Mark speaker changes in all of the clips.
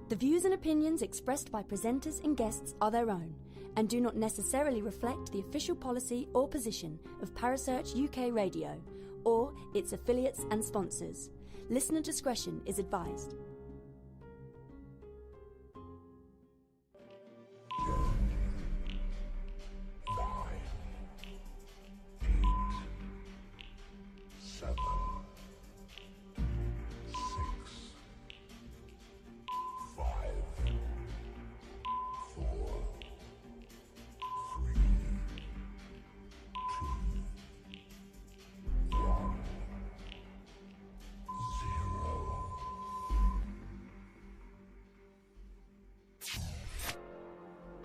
Speaker 1: The views and opinions expressed by presenters and guests are their own and do not necessarily reflect the official policy or position of Parasearch UK Radio or its affiliates and sponsors. Listener discretion is advised.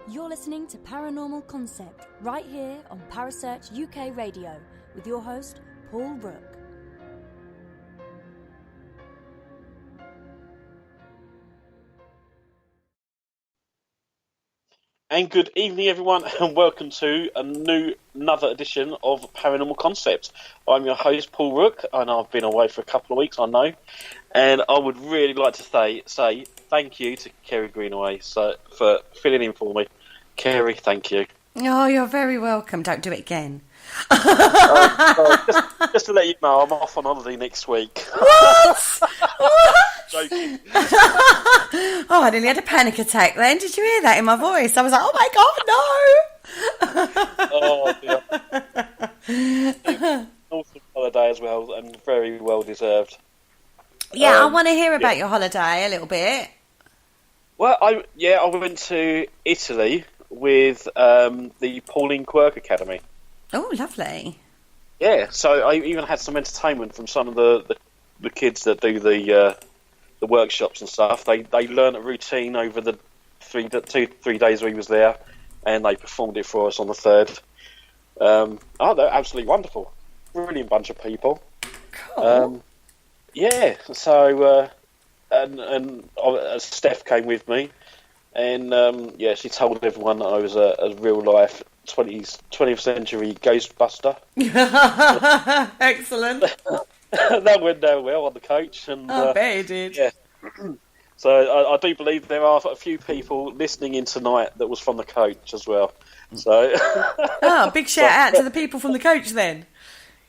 Speaker 1: You're listening to Paranormal Concept right here on Parasearch UK Radio with your host, Paul Rook.
Speaker 2: And good evening, everyone, and welcome to another edition of Paranormal Concept. I'm your host, Paul Rook, and I've been away for a couple of weeks, I know. And I would really like to say thank you to Kerry Greenaway for filling in for me. Kerry, thank you.
Speaker 3: Oh, you're very welcome. Don't do it again.
Speaker 2: Just to let you know, I'm off on holiday next week.
Speaker 3: What?
Speaker 2: Joking.
Speaker 3: Oh, I nearly had a panic attack then. Did you hear that in my voice? I was like, oh my God, no!
Speaker 2: Oh, dear. Awesome holiday as well, and very well deserved.
Speaker 3: Yeah, I want to hear about your holiday a little bit.
Speaker 2: Well, I went to Italy with the Pauline Quirk Academy.
Speaker 3: Oh, lovely.
Speaker 2: Yeah, so I even had some entertainment from some of the kids that do the workshops and stuff. They learned a routine over the 3 days we was there, and they performed it for us on the third. They're absolutely wonderful. Brilliant bunch of people.
Speaker 3: Cool.
Speaker 2: Yeah, so and Steph came with me, and she told everyone that I was a real life 20th century Ghostbuster.
Speaker 3: Excellent.
Speaker 2: That went down well on the coach, and
Speaker 3: I bet it did.
Speaker 2: Yeah. So I do believe there are a few people listening in tonight that was from the coach as well. So
Speaker 3: big shout out to the people from the coach then.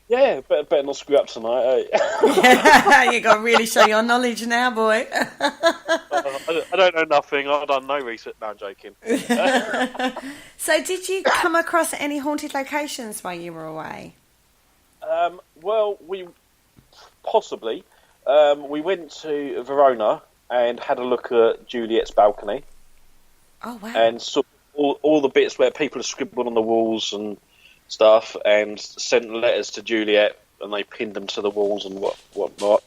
Speaker 2: Yeah, better not screw up tonight, eh?
Speaker 3: Yeah, you got to really show your knowledge now, boy.
Speaker 2: I don't know nothing. I've done no research. No, I'm joking.
Speaker 3: So, did you come across any haunted locations while you were away?
Speaker 2: Well, we possibly. We went to Verona and had a look at Juliet's balcony.
Speaker 3: Oh, wow.
Speaker 2: And saw all the bits where people have scribbled on the walls and stuff, and sent letters to Juliet, and they pinned them to the walls and whatnot.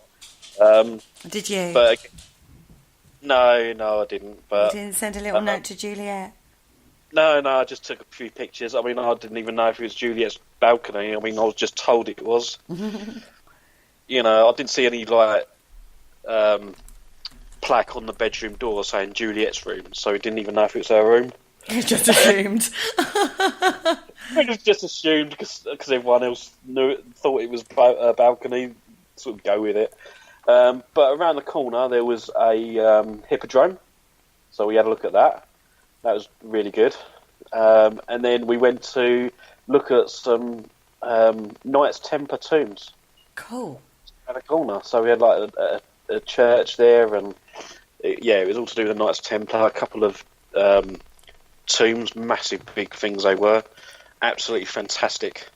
Speaker 3: Did you?
Speaker 2: But no, I didn't. But
Speaker 3: you didn't send a little note to Juliet?
Speaker 2: No, I just took a few pictures. I mean, I didn't even know if it was Juliet's balcony. I mean, I was just told it was. You know, I didn't see any plaque on the bedroom door saying Juliet's room, so I didn't even know if it was her room.
Speaker 3: You just assumed.
Speaker 2: I just assumed because everyone else thought it was a balcony, sort of go with it. But around the corner there was a hippodrome, so we had a look at that. That was really good. And then we went to look at some Knights Templar tombs.
Speaker 3: Cool.
Speaker 2: At the corner, so we had like a church there, and it was all to do with the Knights Templar. A couple of tombs, massive big things they were. Absolutely fantastic.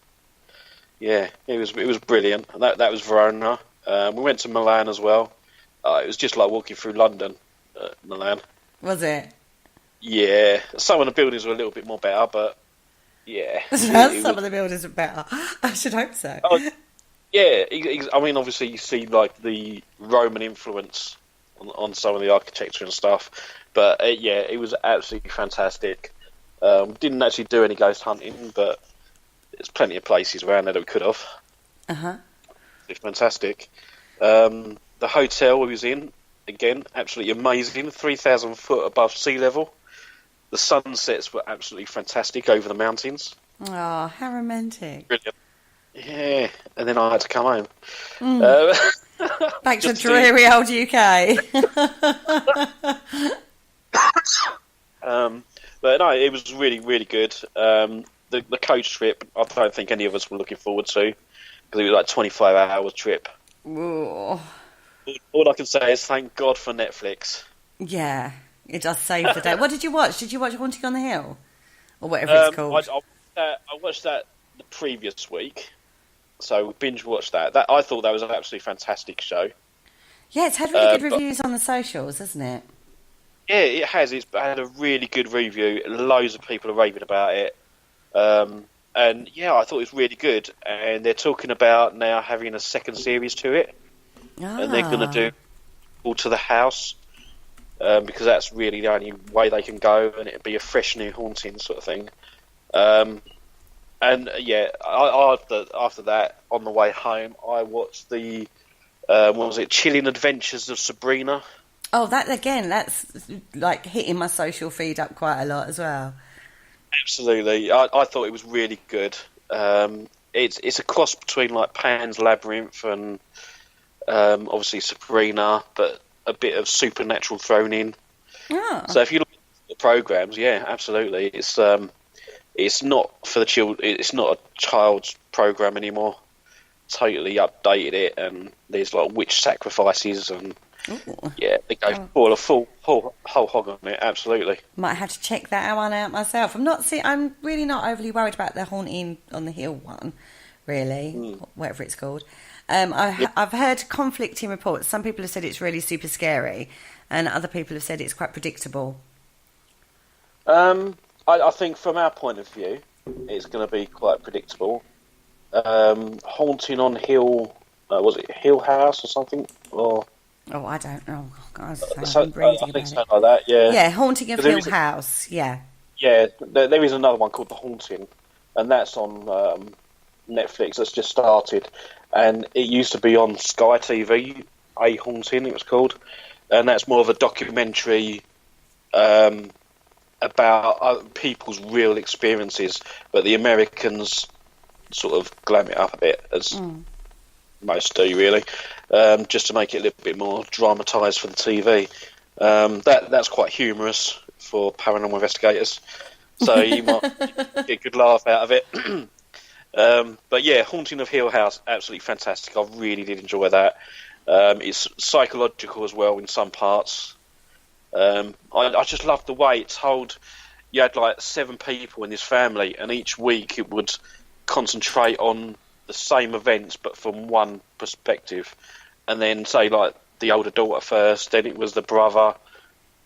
Speaker 2: Yeah, it was brilliant. That was Verona. We went to Milan as well. It was just like walking through London, Milan.
Speaker 3: Was it?
Speaker 2: Yeah, some of the buildings were a little bit more better, but yeah.
Speaker 3: Some of the buildings are better. I should hope so.
Speaker 2: Yeah, I mean, obviously you see like the Roman influence on some of the architecture and stuff, but it was absolutely fantastic. Didn't actually do any ghost hunting, but there's plenty of places around there that we could have. It's fantastic. The hotel we was in, again, absolutely amazing. 3,000 foot above sea level. The sunsets were absolutely fantastic over the mountains.
Speaker 3: Oh, how romantic.
Speaker 2: Brilliant. Yeah, and then I had to come home.
Speaker 3: Back to dreary old UK.
Speaker 2: But no, it was really, really good. The coach trip, I don't think any of us were looking forward to, because it was like a 25-hour trip.
Speaker 3: Ooh.
Speaker 2: All I can say is thank God for Netflix.
Speaker 3: Yeah, it does save the day. What did you watch? Did you watch Haunting on the Hill? Or whatever it's called?
Speaker 2: I watched that the previous week, so binge watched that. I thought that was an absolutely fantastic show.
Speaker 3: Yeah, it's had really good reviews on the socials, hasn't it?
Speaker 2: Yeah, it has. It's had a really good review. Loads of people are raving about it. And yeah, I thought it was really good. And they're talking about now having a second series to it. And they're going to do all to the house. Because that's really the only way they can go. And it'd be a fresh new haunting sort of thing. And yeah, after that, on the way home, I watched the, what was it, Chilling Adventures of Sabrina.
Speaker 3: Oh, that's like hitting my social feed up quite a lot as well.
Speaker 2: Absolutely, I thought it was really good. It's a cross between like Pan's Labyrinth and obviously Sabrina, but a bit of supernatural thrown in.
Speaker 3: Oh.
Speaker 2: So if you look at the programs, yeah, absolutely, it's not for the children. It's not a child's program anymore. Totally updated it, and there's like witch sacrifices and. Ooh. Yeah, they go full whole hog on it. Absolutely,
Speaker 3: might have to check that one out myself. I'm really not overly worried about the Haunting on the Hill one, really, whatever it's called. I've heard conflicting reports. Some people have said it's really super scary, and other people have said it's quite predictable.
Speaker 2: I think from our point of view, it's going to be quite predictable. Haunting on Hill, was it Hill House or something, or?
Speaker 3: Oh, I don't know. God,
Speaker 2: I think something like that, yeah.
Speaker 3: Yeah, Haunting of Hill House, yeah.
Speaker 2: Yeah, there is another one called The Haunting, and that's on Netflix. That's just started, and it used to be on Sky TV, A Haunting it was called, and that's more of a documentary about people's real experiences, but the Americans sort of glam it up a bit, as most do, really, just to make it a little bit more dramatised for the TV. That's quite humorous for paranormal investigators, so you might get a good laugh out of it. But yeah, Haunting of Hill House, absolutely fantastic. I really did enjoy that. It's psychological as well in some parts. I just loved the way it told. You had like 7 people in this family, and each week it would concentrate on the same events but from one perspective, and then say like the older daughter first, then it was the brother,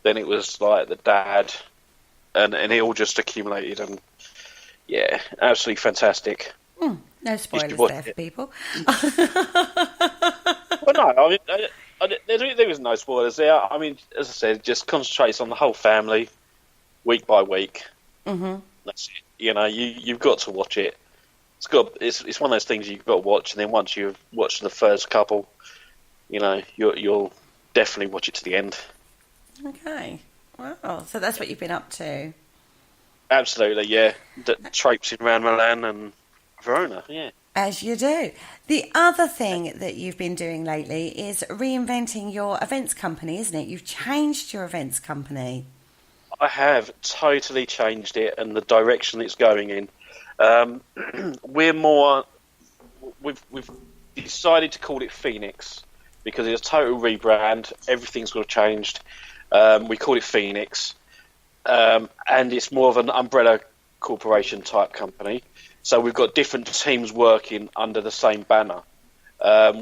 Speaker 2: then it was like the dad, and it all just accumulated, and yeah, absolutely fantastic.
Speaker 3: No spoilers there for people.
Speaker 2: Well, no, I mean, there was no spoilers there. I mean, as I said, just concentrates on the whole family, week by week. Mm-hmm. That's it. You know, you've got to watch it. It's one of those things you've got to watch, and then once you've watched the first couple, you know, you'll definitely watch it to the end.
Speaker 3: Okay. Wow. So that's what you've been up to.
Speaker 2: Absolutely, yeah. Traipsing around Milan and Verona, yeah.
Speaker 3: As you do. The other thing that you've been doing lately is reinventing your events company, isn't it? You've changed your events company.
Speaker 2: I have totally changed it and the direction it's going in. We've decided to call it Phoenix because it's a total rebrand. Everything's got changed. We call it Phoenix, and it's more of an umbrella corporation type company. So we've got different teams working under the same banner.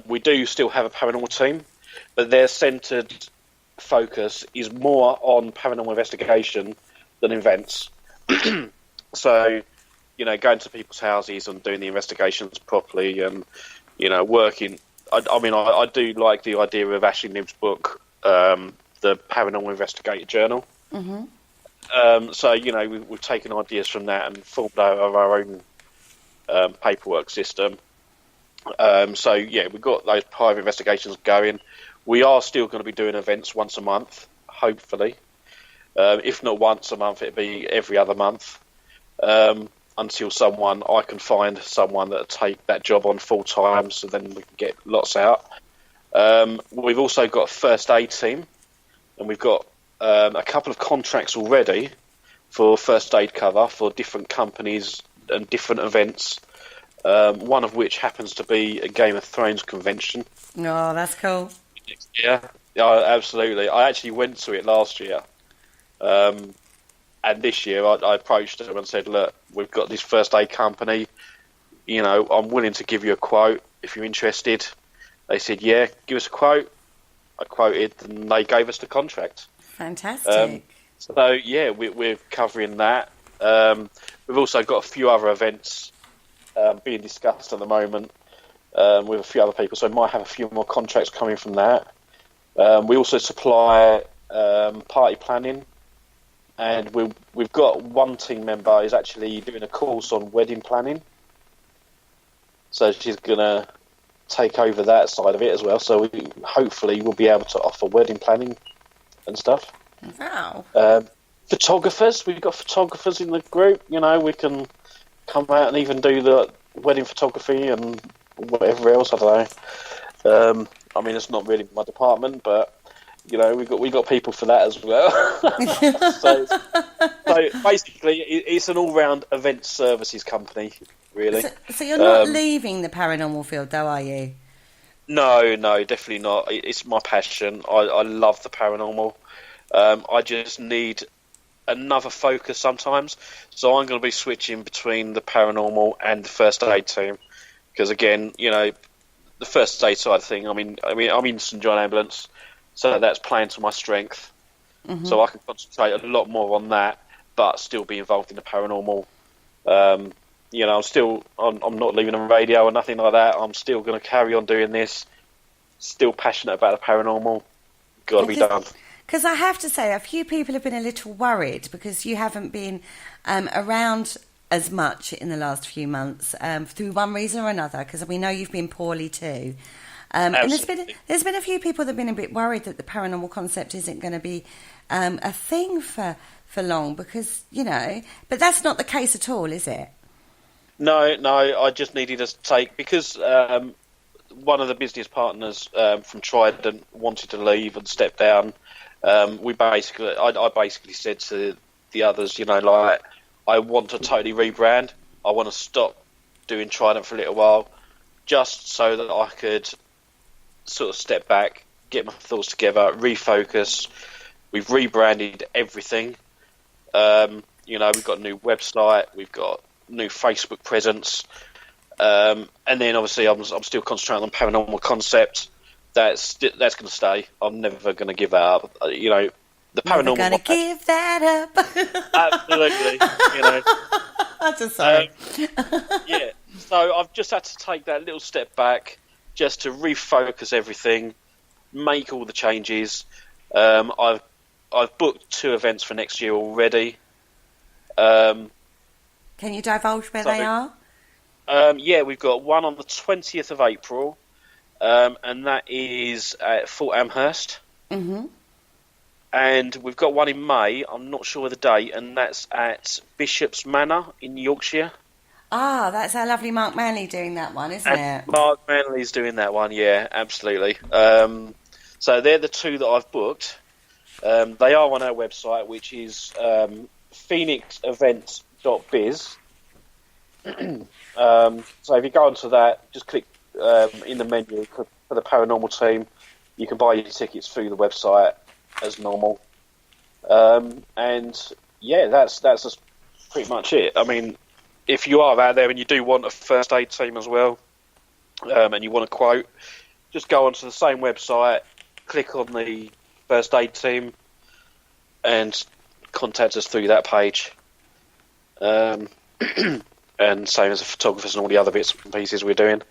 Speaker 2: We do still have a paranormal team, but their centred focus is more on paranormal investigation than events. So, you know, going to people's houses and doing the investigations properly, and you know, working. I do like the idea of Ashley Nibb's book, the Paranormal Investigator Journal. Mm-hmm. So, you know, we've taken ideas from that and formed our own paperwork system. So, yeah, we've got those private investigations going. We are still going to be doing events once a month, hopefully. If not once a month, it'll be every other month. Until I can find someone that'll take that job on full time, so then we can get lots out. We've also got a first aid team, and we've got a couple of contracts already for first aid cover for different companies and different events. One of which happens to be a Game of Thrones convention.
Speaker 3: Oh, that's cool.
Speaker 2: Yeah, absolutely. I actually went to it last year. And this year I approached them and said, look, we've got this first aid company. I'm willing to give you a quote if you're interested. They said, yeah, give us a quote. I quoted, and they gave us the contract.
Speaker 3: Fantastic.
Speaker 2: So, yeah, we're covering that. We've also got a few other events being discussed at the moment with a few other people, so we might have a few more contracts coming from that. We also supply party planning, and we've got one team member who's actually doing a course on wedding planning. So she's going to take over that side of it as well. So we hopefully will be able to offer wedding planning and stuff.
Speaker 3: Wow.
Speaker 2: Photographers, we've got photographers in the group. We can come out and even do the wedding photography and whatever else. I don't know. It's not really my department, but we got people for that as well. so basically, it's an all-round event services company, really.
Speaker 3: So you're not leaving the paranormal field, though, are you?
Speaker 2: No, definitely not. It's my passion. I love the paranormal. I just need another focus sometimes, so I'm going to be switching between the paranormal and the first aid team, because again, the first aid side of thing. I'm in St John Ambulance, so that's playing to my strength. Mm-hmm. So I can concentrate a lot more on that, but still be involved in the paranormal. I'm not leaving on radio or nothing like that. I'm still going to carry on doing this. Still passionate about the paranormal. Got to be done.
Speaker 3: Because I have to say, a few people have been a little worried because you haven't been around as much in the last few months through one reason or another, because we know you've been poorly too. And there's been a few people that have been a bit worried that the paranormal concept isn't going to be a thing for long because, but that's not the case at all, is it?
Speaker 2: No, I just needed us to take, because one of the business partners from Trident wanted to leave and step down. I basically said to the others, I want to totally rebrand. I want to stop doing Trident for a little while, just so that I could sort of step back, get my thoughts together, refocus. We've rebranded everything. We've got a new website, we've got new Facebook presence, and then obviously I'm still concentrating on paranormal concept. That's going to stay. I'm never going to give that up. The paranormal.
Speaker 3: Never going to give that up.
Speaker 2: Absolutely.
Speaker 3: I'm just sorry.
Speaker 2: Yeah. So I've just had to take that little step back, just to refocus everything, make all the changes. I've booked 2 events for next year already.
Speaker 3: Can you divulge where they are?
Speaker 2: Yeah, we've got one on the 20th of April. And that is at Fort Amherst. Mm-hmm. And we've got one in May, I'm not sure of the date, and that's at Bishop's Manor in Yorkshire.
Speaker 3: Ah, that's our lovely Mark Manley doing that one, isn't it?
Speaker 2: Mark Manley's doing that one, yeah, absolutely. So they're the 2 that I've booked. They are on our website, which is phoenixevents.biz. So if you go onto that, just click in the menu for the paranormal team. You can buy your tickets through the website as normal, and yeah, that's just pretty much it. If you are out there and you do want a first aid team as well, and you want a quote, just go onto the same website, click on the first aid team, and contact us through that page. And same as the photographers and all the other bits and pieces we're doing.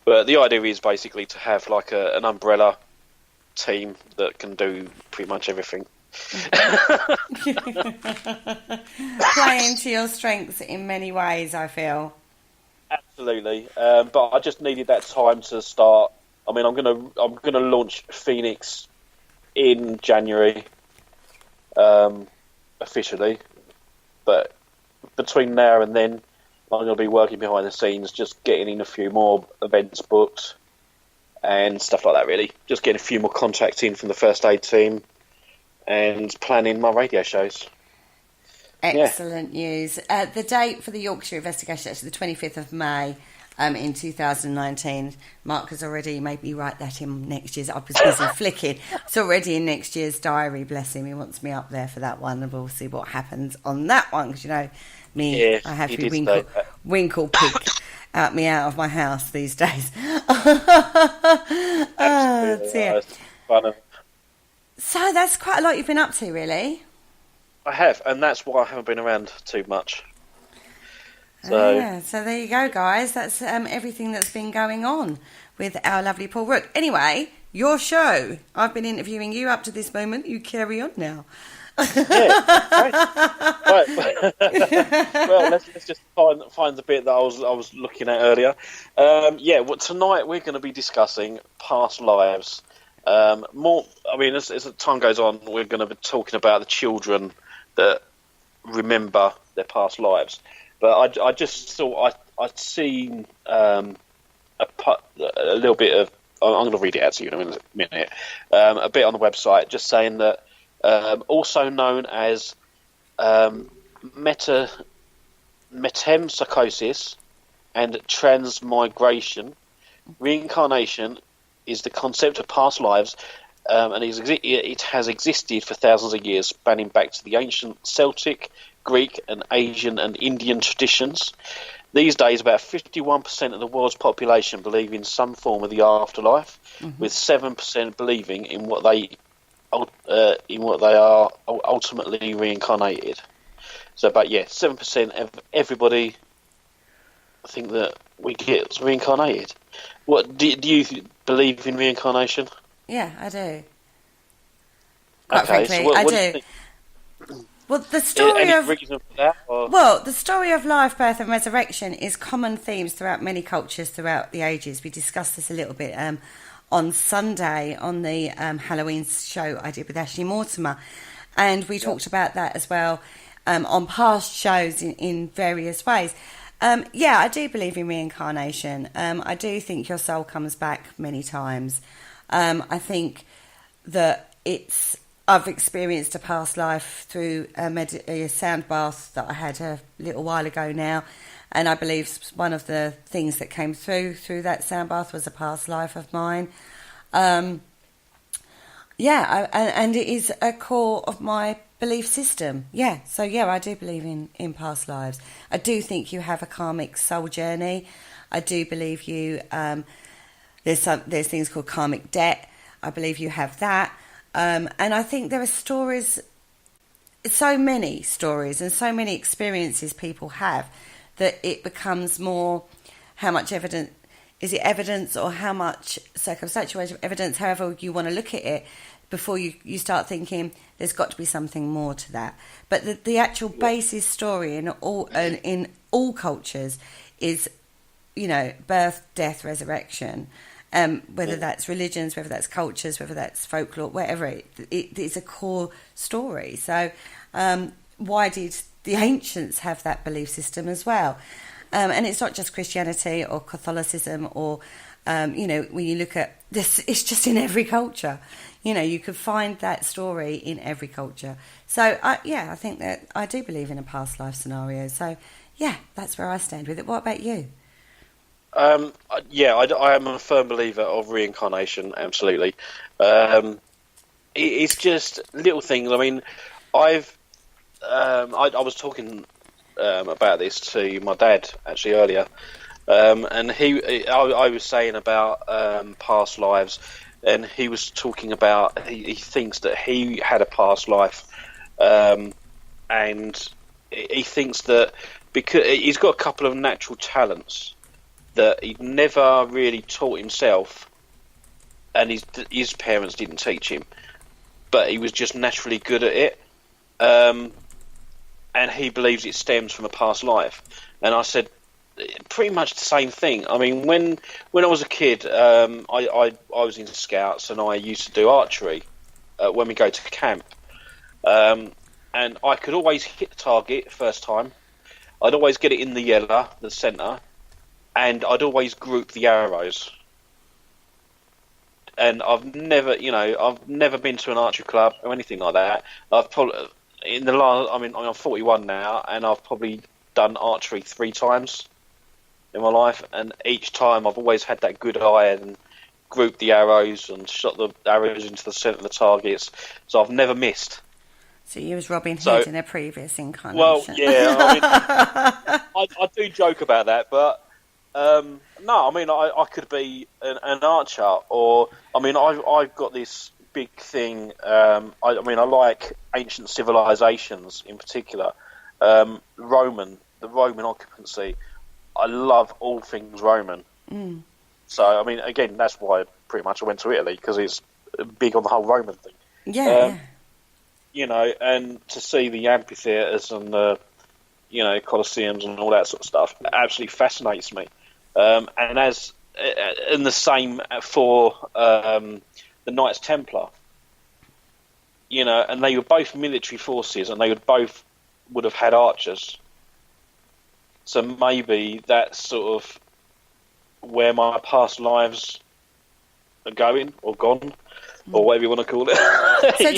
Speaker 2: But the idea is basically to have like an umbrella team that can do pretty much everything.
Speaker 3: Play into your strengths in many ways, I feel.
Speaker 2: Absolutely. But I just needed that time to start. I'm gonna launch Phoenix in January, officially. But between now and then, I'm going to be working behind the scenes, just getting in a few more events booked, and stuff like that. Really, just getting a few more contacts in from the first aid team, and planning my radio shows.
Speaker 3: Excellent news. The date for the Yorkshire investigation is the 25th of May in 2019. Mark has already made me write that in next year's. I was busy flicking. It's already in next year's diary, bless him. He wants me up there for that one, and we'll see what happens on that one, because, you know, me, I have to winkle pick me out of my house these days. Oh, dear. So that's quite a lot you've been up to, really.
Speaker 2: I have, and that's why I haven't been around too much. So,
Speaker 3: so there you go, guys. That's everything that's been going on with our lovely Paul Rook. Anyway, your show. I've been interviewing you up to this moment. You carry on now.
Speaker 2: Right. Well, let's just find the bit that I was looking at earlier. Well, tonight we're going to be discussing past lives. More, I mean, as the time goes on, we're going to be talking about the children that remember their past lives. But I just thought I'd seen a little bit of. I'm going to read it out to you in a minute. A bit on the website, just saying that also known as metempsychosis and transmigration, reincarnation is the concept of past lives, and it has existed for thousands of years, spanning back to the ancient Celtic, Greek, and Asian and Indian traditions. These days, about 51% of the world's population believe in some form of the afterlife, with 7% believing in what they are ultimately reincarnated. So, but 7% of everybody think that we get reincarnated. What do you believe in reincarnation?
Speaker 3: Yeah, I do. Quite frankly, I do. Well, the story
Speaker 2: any reason for that?
Speaker 3: Well, the story of life, birth, and resurrection is common themes throughout many cultures throughout the ages. We discussed this a little bit on Sunday on the Halloween show I did with Ashley Mortimer, and we talked about that as well on past shows in various ways. I do believe in reincarnation. I do think your soul comes back many times. I think that I've experienced a past life through a sound bath that I had a little while ago now, and I believe one of the things that came through that sound bath was a past life of mine. And it is a core of my belief system. I do believe in past lives. I do think you have a karmic soul journey. I do believe you. There's things called karmic debt. I believe you have that. And I think there are so many stories and so many experiences people have that it becomes more how much evidence, is it evidence or how much circumstantial evidence, however you want to look at it, before you start thinking there's got to be something more to that. But the actual basis story in all cultures is, birth, death, resurrection. Whether that's religions, whether that's cultures, whether that's folklore, whatever, it is a core story. So why did the ancients have that belief system as well? And it's not just Christianity or Catholicism or, when you look at this, it's just in every culture. You could find that story in every culture. So, I think that I do believe in a past life scenario. So, that's where I stand with it. What about you?
Speaker 2: I am a firm believer of reincarnation, absolutely. It's just little things. I mean, I was talking about this to my dad actually earlier, and I was saying about past lives, and he was talking about he thinks that he had a past life, and he thinks that because he's got a couple of natural talents that he never really taught himself, and his parents didn't teach him, but he was just naturally good at it, and he believes it stems from a past life. And I said pretty much the same thing. I mean, when I was a kid, I was in Scouts, and I used to do archery when we go to camp, and I could always hit the target first time. I'd always get it in the yellow, the centre, and I'd always group the arrows. and I've never been to an archery club or anything like that. I've probably I'm 41 now, and I've probably done archery 3 times in my life, and each time I've always had that good eye and grouped the arrows and shot the arrows into the centre of the targets, so I've never missed.
Speaker 3: So you was Robin Hood in a previous incarnation.
Speaker 2: Well, yeah, I do joke about that, but no, I mean, I could be an archer, or I've got this big thing. I like ancient civilizations in particular. The Roman occupancy. I love all things Roman. Mm. So, again, that's why pretty much I went to Italy, because it's big on the whole Roman thing.
Speaker 3: Yeah.
Speaker 2: And to see the amphitheatres and the, Colosseums and all that sort of stuff absolutely fascinates me. And the same for the Knights Templar. And they were both military forces, and they would have had archers. So maybe that's sort of where my past lives are going, or gone, or whatever you want to call it.
Speaker 3: So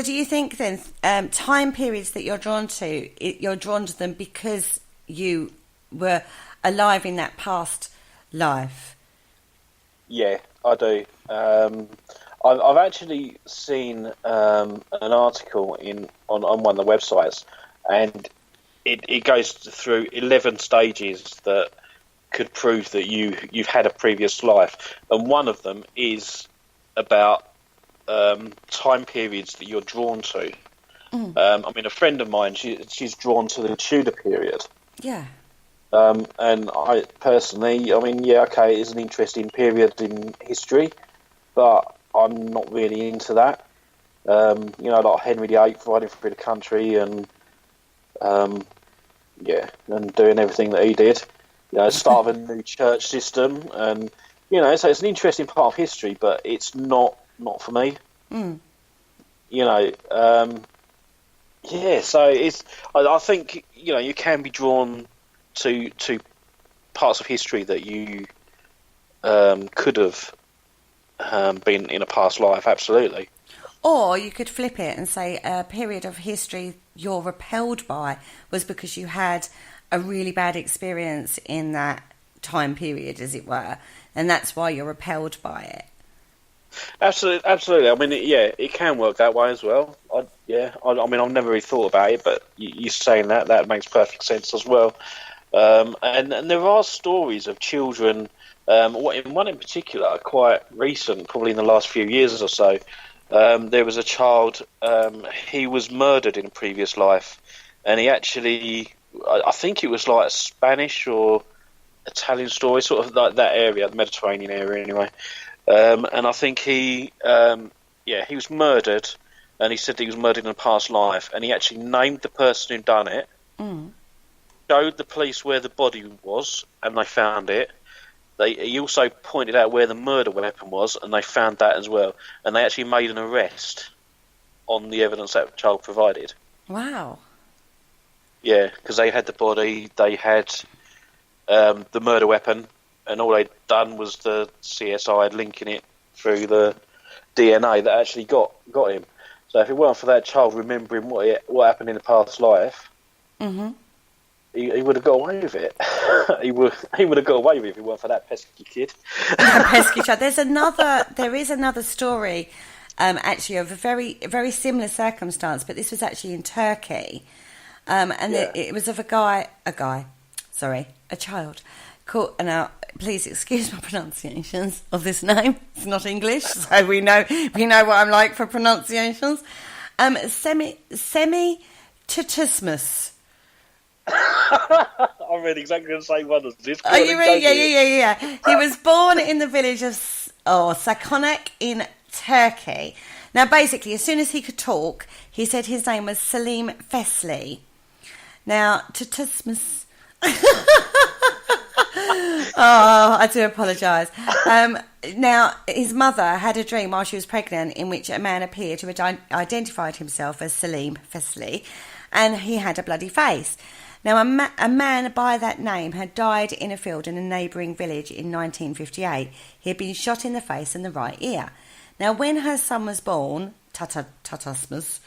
Speaker 3: do you think then, time periods that you're drawn to them because you were alive in that past life? Yeah,
Speaker 2: I do. I've actually seen an article on one of the websites, and it goes through 11 stages that could prove that you've had a previous life, and one of them is about time periods that you're drawn to. A friend of mine, she's drawn to the Tudor period.
Speaker 3: Yeah.
Speaker 2: And I personally, it is an interesting period in history, but I'm not really into that. Like Henry VIII riding through the country and and doing everything that he did. Start of a new church system, and so it's an interesting part of history, but it's not for me. So it's. I think you can be drawn to parts of history that you could have been in a past life, absolutely.
Speaker 3: Or you could flip it and say a period of history you're repelled by was because you had a really bad experience in that time period, as it were, and that's why you're repelled by it. Absolutely.
Speaker 2: It can work that way as well. I've never really thought about it, but you saying that makes perfect sense as well. And there are stories of children. One in particular, quite recent, probably in the last few years or so. There was a child. He was murdered in a previous life, and he actually, I think it was like a Spanish or Italian story, sort of like that area, the Mediterranean area, anyway. And I think he was murdered, and he said that he was murdered in a past life, and he actually named the person who'd done it, showed the police where the body was, and they found it. He also pointed out where the murder weapon was, and they found that as well. And they actually made an arrest on the evidence that the child provided.
Speaker 3: Wow.
Speaker 2: Yeah, because they had the body, they had the murder weapon, and all they'd done was the CSI had linking it through the DNA that actually got him. So if it weren't for that child remembering what happened in the past life, he would have got away with it. he would have got away with it if it weren't for that pesky kid.
Speaker 3: Pesky child. There is another story, actually, of a very, very similar circumstance, but this was actually in Turkey, it was of a child. Cool. Now, please excuse my pronunciations of this name. It's not English, so we know what I'm like for pronunciations. Semi-Tutusmus.
Speaker 2: I read exactly the same one as this.
Speaker 3: Are you ready? Yeah. He was born in the village of Sakonek in Turkey. Now, basically, as soon as he could talk, he said his name was Salim Fesli. Now, Tutusmus. I do apologise. Now, his mother had a dream while she was pregnant in which a man appeared who had identified himself as Salim Fesli, and he had a bloody face. Now, a man by that name had died in a field in a neighbouring village in 1958. He had been shot in the face and the right ear. Now, when her son was born, Tatasmus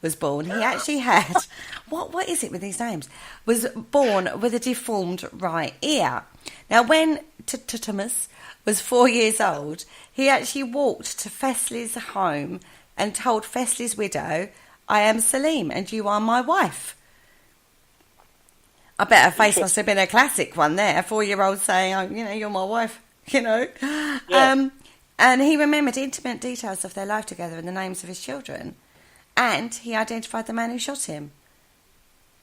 Speaker 3: was born, he actually had, what is it with these names? Was born with a deformed right ear. Now, when Tatasmus was 4 years old, he actually walked to Fesley's home and told Fesley's widow, "I am Salim and you are my wife." I bet her face must have been a classic one there, a 4-year-old saying, "Oh, you're my wife,"
Speaker 2: Yeah.
Speaker 3: And he remembered intimate details of their life together and the names of his children. And he identified the man who shot him.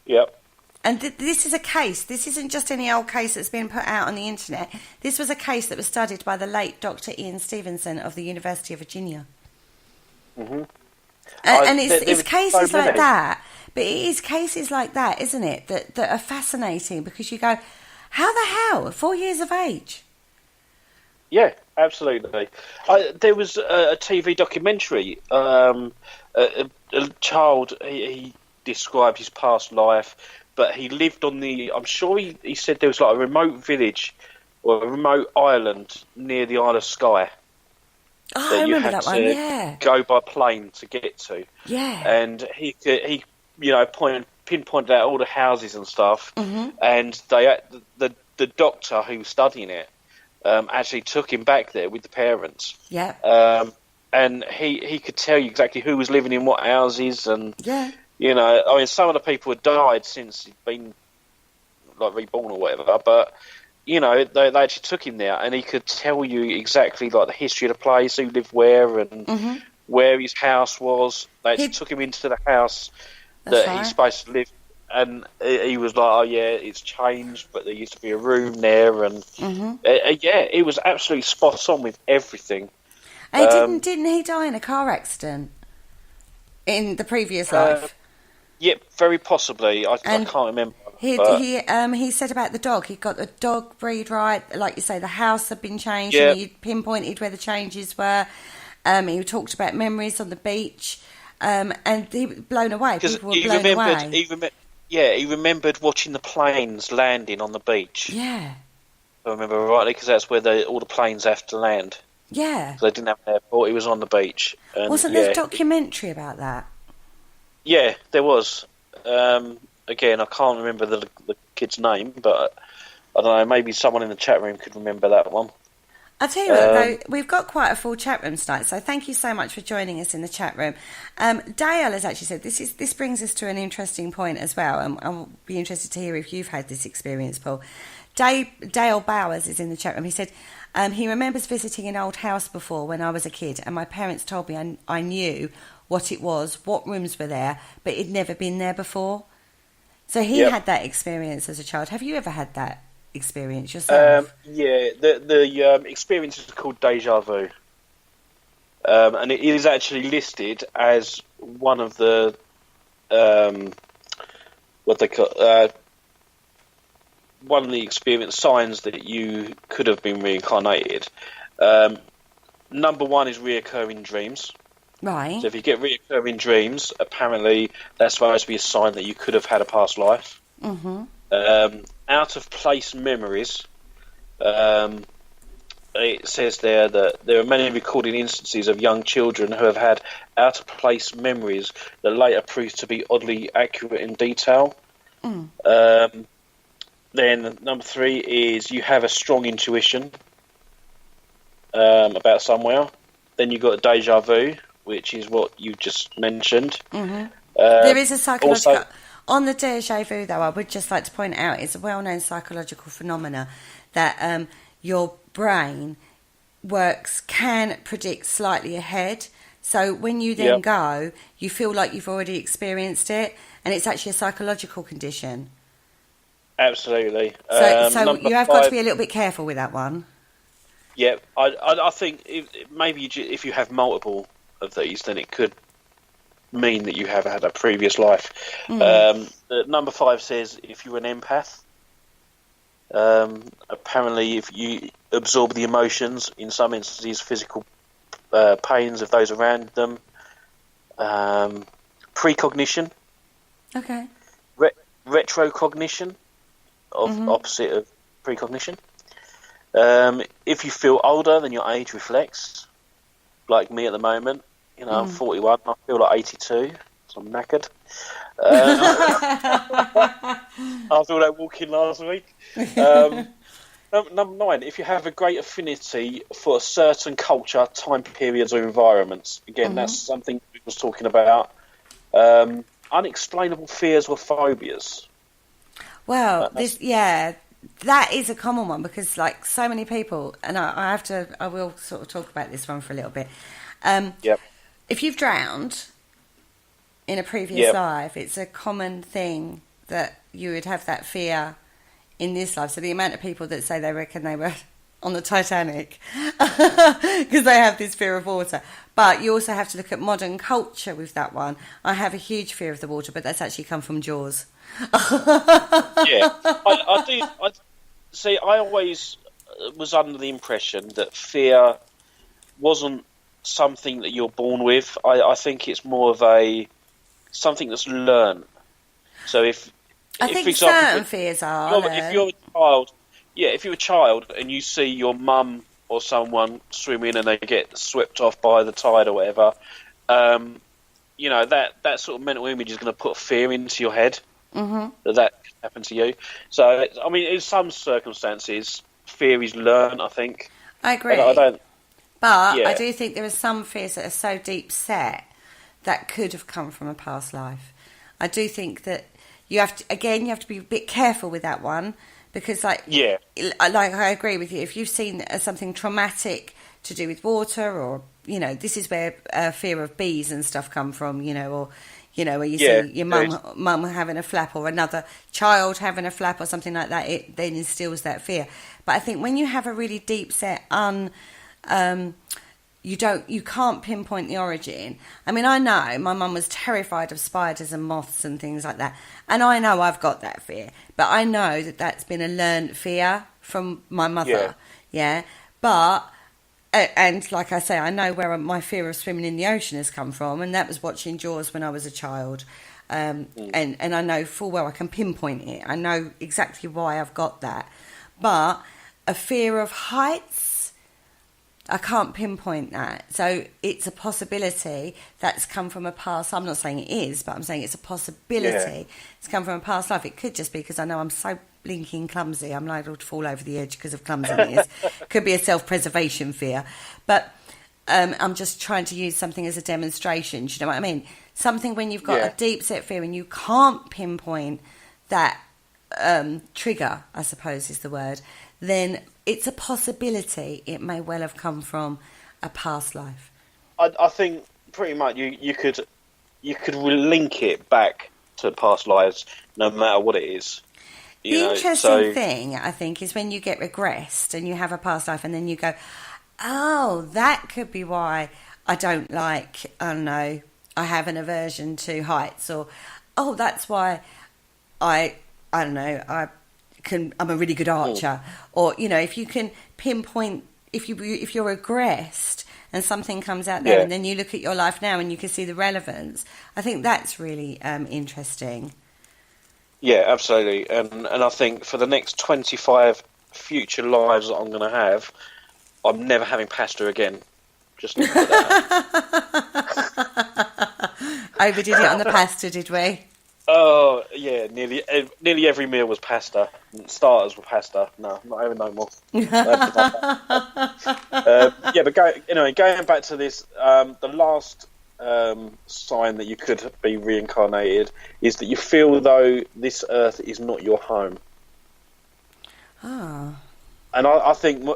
Speaker 2: Yep.
Speaker 3: And this is a case. This isn't just any old case that's been put out on the internet. This was a case that was studied by the late Dr. Ian Stevenson of the University of Virginia.
Speaker 2: Mm-hmm.
Speaker 3: And it's cases like that. But it is cases like that, isn't it, that are fascinating because you go, how the hell? 4 years of age?
Speaker 2: Yeah, absolutely. There was a TV documentary. A child, he described his past life, but he lived on I'm sure he said there was like a remote village or a remote island near the Isle of Skye.
Speaker 3: Oh, I remember that one, yeah.
Speaker 2: Go by plane to get to.
Speaker 3: Yeah.
Speaker 2: And he pinpointed out all the houses and stuff,
Speaker 3: mm-hmm.
Speaker 2: and the doctor who was studying it actually took him back there with the parents.
Speaker 3: Yeah.
Speaker 2: And he could tell you exactly who was living in what houses, and
Speaker 3: yeah.
Speaker 2: Some of the people had died since he'd been like reborn or whatever, but they actually took him there, and he could tell you exactly like the history of the place, who lived where, and
Speaker 3: mm-hmm.
Speaker 2: where his house was. They actually took him into the house that he's supposed to live, and he was like, "Oh yeah, it's changed, but there used to be a room there," and
Speaker 3: mm-hmm.
Speaker 2: It was absolutely spot on with everything.
Speaker 3: Hey, didn't he die in a car accident in the previous life?
Speaker 2: Yep, very possibly. I can't remember.
Speaker 3: He said about the dog. He got the dog breed right, like you say. The house had been changed, and he pinpointed where the changes were. He talked about memories on the beach, and he was blown away. People were blown away.
Speaker 2: He remembered watching the planes landing on the beach.
Speaker 3: Yeah,
Speaker 2: I remember rightly, because that's where all the planes have to land.
Speaker 3: Yeah,
Speaker 2: they didn't have an airport. It was on the beach. And,
Speaker 3: wasn't there a documentary about that?
Speaker 2: Yeah, there was. Again, I can't remember the kid's name, but I don't know, maybe someone in the chat room could remember that one.
Speaker 3: I'll tell you what, though, we've got quite a full chat room tonight, so thank you so much for joining us in the chat room. Dale has actually said, this brings us to an interesting point as well, and I'll be interested to hear if you've had this experience, Paul. Dale Bowers is in the chat room. He said, he remembers visiting an old house before when I was a kid, and my parents told me I knew what it was, what rooms were there, but he'd never been there before. So he had that experience as a child. Have you ever had that experience yourself?
Speaker 2: The experience is called deja vu, and it is actually listed as one of the one of the experience signs that you could have been reincarnated. Number one is reoccurring dreams.
Speaker 3: Right.
Speaker 2: So if you get reoccurring dreams, apparently that's supposed to be a sign that you could have had a past life.
Speaker 3: Mm-hmm.
Speaker 2: Out of place memories. It says there that there are many recorded instances of young children who have had out of place memories that later prove to be oddly accurate in detail.
Speaker 3: Mm.
Speaker 2: Then number three is you have a strong intuition about somewhere. Then you've got deja vu, which is what you just mentioned.
Speaker 3: Mm-hmm. There is a psychological...
Speaker 2: Also,
Speaker 3: on the deja vu, though, I would just like to point out it's a well-known psychological phenomena that your brain can predict slightly ahead. So when you then go, you feel like you've already experienced it, and it's actually a psychological condition.
Speaker 2: Absolutely.
Speaker 3: So you have got to be a little bit careful with that one.
Speaker 2: Yeah, I think maybe if you have multiple of these, then it could mean that you have had a previous life. Number 5 says if you're an empath, apparently if you absorb the emotions, in some instances physical pains of those around them. Precognition.
Speaker 3: Okay.
Speaker 2: retrocognition, opposite of precognition. If you feel older than your age reflects, like me at the moment, I'm 41, I feel like 82, so I'm knackered. After that walking last week. Number 9, if you have a great affinity for a certain culture, time periods or environments. Again, that's something we was talking about. Unexplainable fears or phobias.
Speaker 3: Well, that is a common one because, like, so many people, and I will sort of talk about this one for a little bit. If you've drowned in a previous life, it's a common thing that you would have that fear in this life. So the amount of people that say they reckon they were on the Titanic because they have this fear of water. But you also have to look at modern culture with that one. I have a huge fear of the water, but that's actually come from Jaws.
Speaker 2: I do. I always was under the impression that fear wasn't something that you're born with. I think it's more of something that's learned. So
Speaker 3: I think for example, certain fears are.
Speaker 2: If you're a child, if you're a child and you see your mum or someone swimming and they get swept off by the tide or whatever, that sort of mental image is going to put fear into your head that can happen to you. So, I mean, in some circumstances, fear is learned, I think.
Speaker 3: I agree.
Speaker 2: But
Speaker 3: I do think there are some fears that are so deep set that could have come from a past life. I do think that you have to be a bit careful with that one because, like I agree with you. If you've seen something traumatic to do with water, or this is where fear of bees and stuff come from, or where you see your mum having a flap or another child having a flap or something like that, it then instills that fear. But I think when you have a really deep set you can't pinpoint the origin. I mean, I know my mum was terrified of spiders and moths and things like that, and I know I've got that fear, but I know that that's been a learned fear from my mother. But and like I say, I know where my fear of swimming in the ocean has come from, and that was watching Jaws when I was a child. And I know full well I can pinpoint it. I know exactly why I've got that. But a fear of heights, I can't pinpoint that. So it's a possibility that's come from a past. I'm not saying it is, but I'm saying it's a possibility. It's come from a past life. It could just be because I know I'm so blinking clumsy. I'm liable to fall over the edge because of clumsiness. Could be a self-preservation fear. But I'm just trying to use something as a demonstration. Do you know what I mean? Something when you've got a deep set fear and you can't pinpoint that trigger, I suppose is the word, then it's a possibility it may well have come from a past life.
Speaker 2: I think pretty much you could link it back to past lives no matter what it is.
Speaker 3: The interesting thing, I think, is when you get regressed and you have a past life and then you go, oh, that could be why I don't like, I don't know, I have an aversion to heights, or, oh, that's why I don't know, I'm a really good archer, or if you can pinpoint, if you're regressed and something comes out there, and then you look at your life now and you can see the relevance. I think that's really interesting.
Speaker 2: Yeah, absolutely, and I think for the next 25 future lives that I'm going to have, I'm never having pasta again. Just look at that.
Speaker 3: Overdid it on the pasta, did we?
Speaker 2: Oh, yeah, nearly every meal was pasta. Starters were pasta. No, not even no more. But going back to this, the last sign that you could be reincarnated is that you feel though this earth is not your home.
Speaker 3: Oh.
Speaker 2: And I think,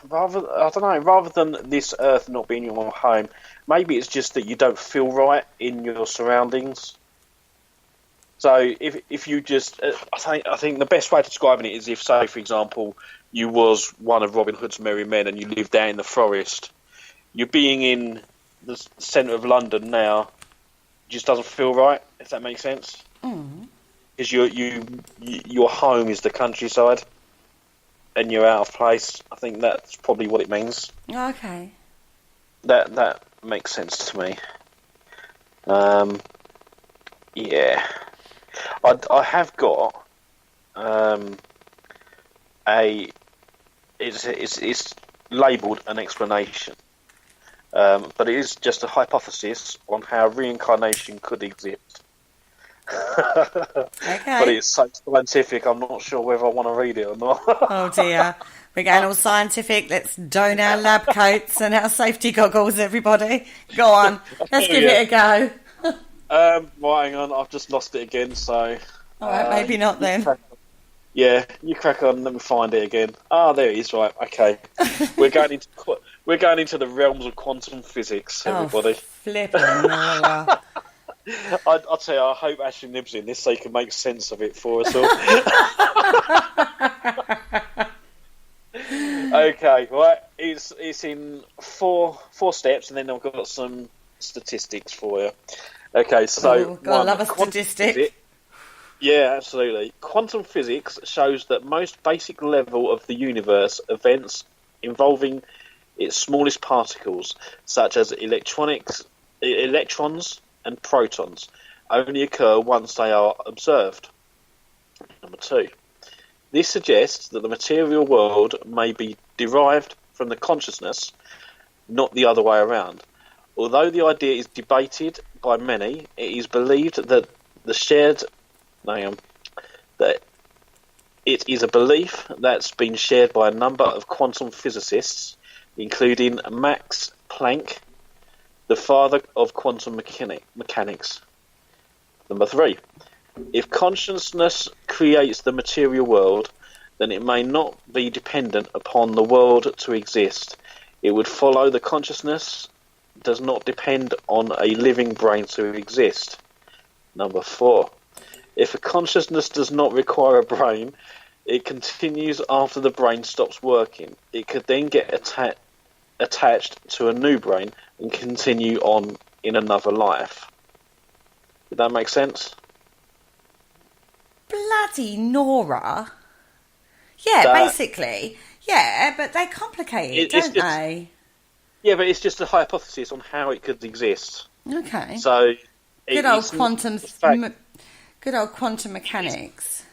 Speaker 2: rather than this earth not being your home, maybe it's just that you don't feel right in your surroundings. So if you just, I think the best way to describing it is if, say, for example, you was one of Robin Hood's merry men and you lived out in the forest, you being in the centre of London now just doesn't feel right, if that makes sense. Because your home is the countryside and you're out of place. I think that's probably what it means.
Speaker 3: Okay.
Speaker 2: That makes sense to me. Yeah. I have got it's labelled an explanation, but it is just a hypothesis on how reincarnation could exist.
Speaker 3: Okay.
Speaker 2: But it's so scientific, I'm not sure whether I want to read it or not.
Speaker 3: Oh dear. We're getting all scientific. Let's don our lab coats and our safety goggles, everybody. Go on. Let's give it a go.
Speaker 2: Right, hang on, I've just lost it again, so...
Speaker 3: Alright, maybe not then.
Speaker 2: Yeah, you crack on, let me find it again. Ah, there it is, right, okay. We're going into the realms of quantum physics, everybody.
Speaker 3: Oh, flipping Nora.
Speaker 2: I'll tell you, I hope Ashley Nibb's in this so he can make sense of it for us all. Okay, right. It's in four steps, and then I've got some statistics for you. Okay, so
Speaker 3: I love a statistic.
Speaker 2: Yeah, absolutely. Quantum physics shows that most basic level of the universe events involving its smallest particles, such as electrons and protons, only occur once they are observed. Number 2. This suggests that the material world may be derived from the consciousness, not the other way around. Although the idea is debated by many, it is believed that that it is a belief that's been shared by a number of quantum physicists, including Max Planck, the father of quantum mechanics. Number 3. If consciousness creates the material world, then it may not be dependent upon the world to exist. It would follow the consciousness does not depend on a living brain to exist. Number 4. If a consciousness does not require a brain, it continues after the brain stops working. It could then get attached to a new brain and continue on in another life. Did that make sense?
Speaker 3: Bloody Nora. Yeah, basically. Yeah, but they complicate it, don't they?
Speaker 2: Yeah, but it's just a hypothesis on how it could exist.
Speaker 3: Okay.
Speaker 2: So
Speaker 3: good old quantum mechanics.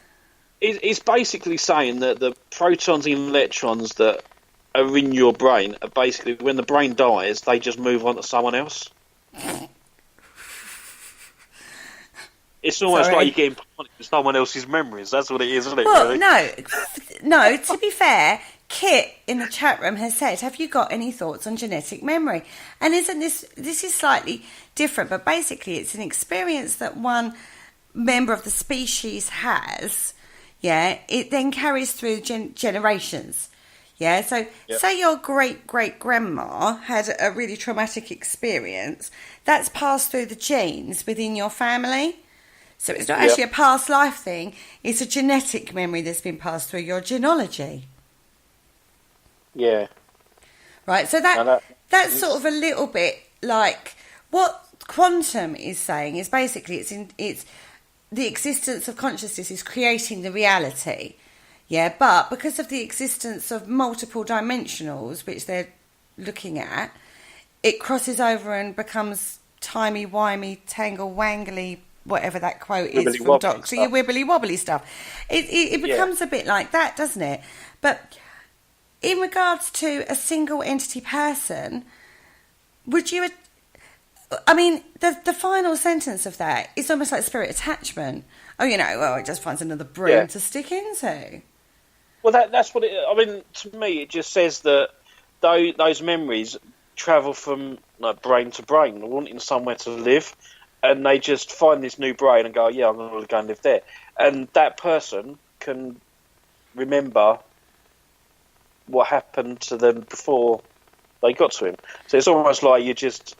Speaker 2: It's basically saying that the protons and electrons that are in your brain are basically, when the brain dies, they just move on to someone else. It's almost like you're getting planted with someone else's memories. That's what it is, isn't it?
Speaker 3: Well,
Speaker 2: really?
Speaker 3: No. To be fair, Kit in the chat room has said, "Have you got any thoughts on genetic memory?" And isn't this is slightly different, but basically, it's an experience that one member of the species has. Yeah, it then carries through generations. Yeah, so say your great grandma had a really traumatic experience, that's passed through the genes within your family. So it's not actually a past life thing, it's a genetic memory that's been passed through your genealogy.
Speaker 2: Yeah.
Speaker 3: Right, so that's sort of a little bit like what quantum is saying is basically it's the existence of consciousness is creating the reality. Yeah, but because of the existence of multiple dimensionals, which they're looking at, it crosses over and becomes timey-wimey, tangle-wangly, whatever that quote is from Doctor, your wibbly-wobbly stuff. It becomes a bit like that, doesn't it? But in regards to a single entity person, would you... I mean, the final sentence of that is almost like spirit attachment. Oh, it just finds another brain to stick into.
Speaker 2: Well, that's what it... I mean, to me, it just says that those memories travel from brain to brain, wanting somewhere to live, and they just find this new brain and go, yeah, I'm going to go and live there. And that person can remember what happened to them before they got to him. So it's almost like you're just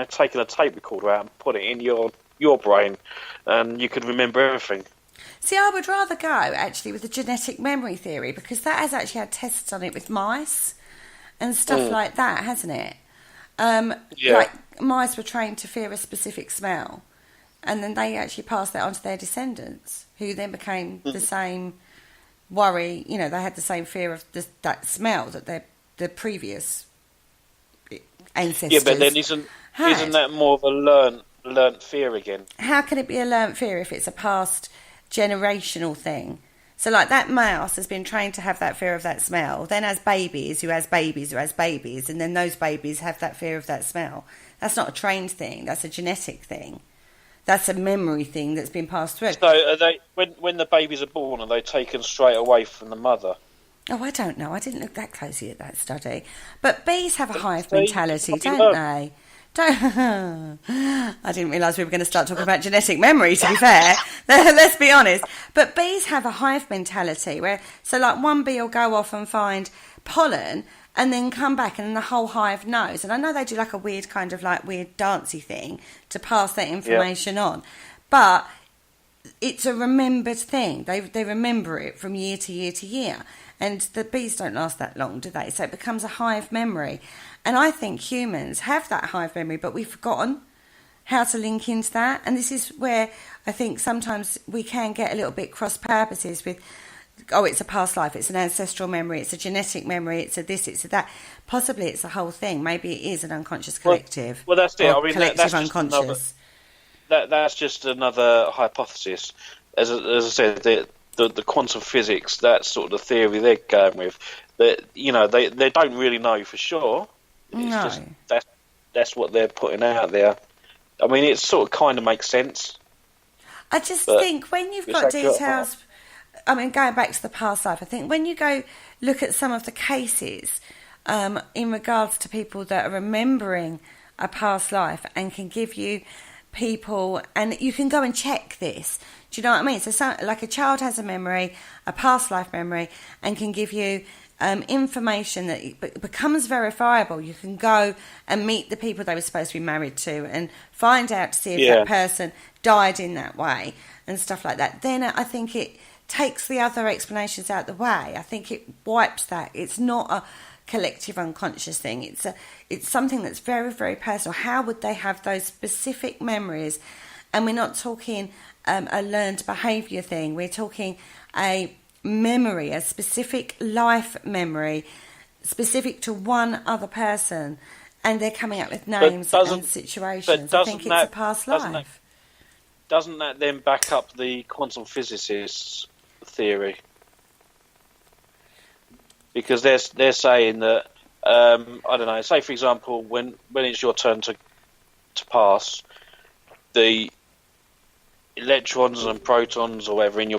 Speaker 2: taking a tape recorder out and put it in your brain, and you could remember everything.
Speaker 3: See, I would rather go, actually, with the genetic memory theory, because that has actually had tests on it with mice and stuff like that, hasn't it? Like, mice were trained to fear a specific smell, and then they actually passed that on to their descendants, who then became the same worry, they had the same fear of that smell that their previous ancestors
Speaker 2: Yeah, but then isn't that more of a learnt fear again.
Speaker 3: How can it be a learnt fear if it's a past generational thing? So, like, that mouse has been trained to have that fear of that smell, then has babies who has babies who has babies, and then those babies have that fear of that smell. That's not a trained thing. That's a genetic thing. That's a memory thing that's been passed through.
Speaker 2: So, are they when the babies are born, are they taken straight away from the mother?
Speaker 3: Oh, I don't know. I didn't look that closely at that study. But bees have a hive mentality, don't they? I didn't realise we were going to start talking about genetic memory, to be fair. Let's be honest. But bees have a hive mentality where, so like one bee will go off and find pollen and then come back and the whole hive knows. And I know they do like a weird kind of like weird dancey thing to pass that information on. But it's a remembered thing. They remember it from year to year to year. And the bees don't last that long, do they? So it becomes a hive memory. And I think humans have that hive memory, but we've forgotten how to link into that. And this is where I think sometimes we can get a little bit cross purposes with, oh, it's a past life, it's an ancestral memory, it's a genetic memory, it's a this, it's a that. Possibly it's a whole thing. Maybe it is an unconscious collective.
Speaker 2: Well, that's it.
Speaker 3: Or
Speaker 2: I mean,
Speaker 3: collective
Speaker 2: that's
Speaker 3: unconscious.
Speaker 2: That's just another hypothesis. As I said, the quantum physics, that's sort of the theory they're going with. That, you know, they don't really know for sure. It's just that's what they're putting out there. I mean, it sort of kind of makes sense.
Speaker 3: I just think when you've got details, I mean, going back to the past life, I think when you go look at some of the cases in regards to people that are remembering a past life and can give you people, and you can go and check this. Do you know what I mean? So like a child has a memory, a past life memory, and can give you information that becomes verifiable. You can go and meet the people they were supposed to be married to and find out to see if that person died in that way and stuff like that. Then I think it takes the other explanations out the way. I think it wipes that. It's not a collective unconscious thing. It's something that's very, very personal. How would they have those specific memories? And we're not talking a learned behaviour thing. We're talking a memory, a specific life memory, specific to one other person, and they're coming up with names and situations. I think it's a past life.
Speaker 2: Doesn't that then back up the quantum physicists' theory? Because they're saying that I don't know. Say for example, when it's your turn to pass, the electrons and protons or whatever in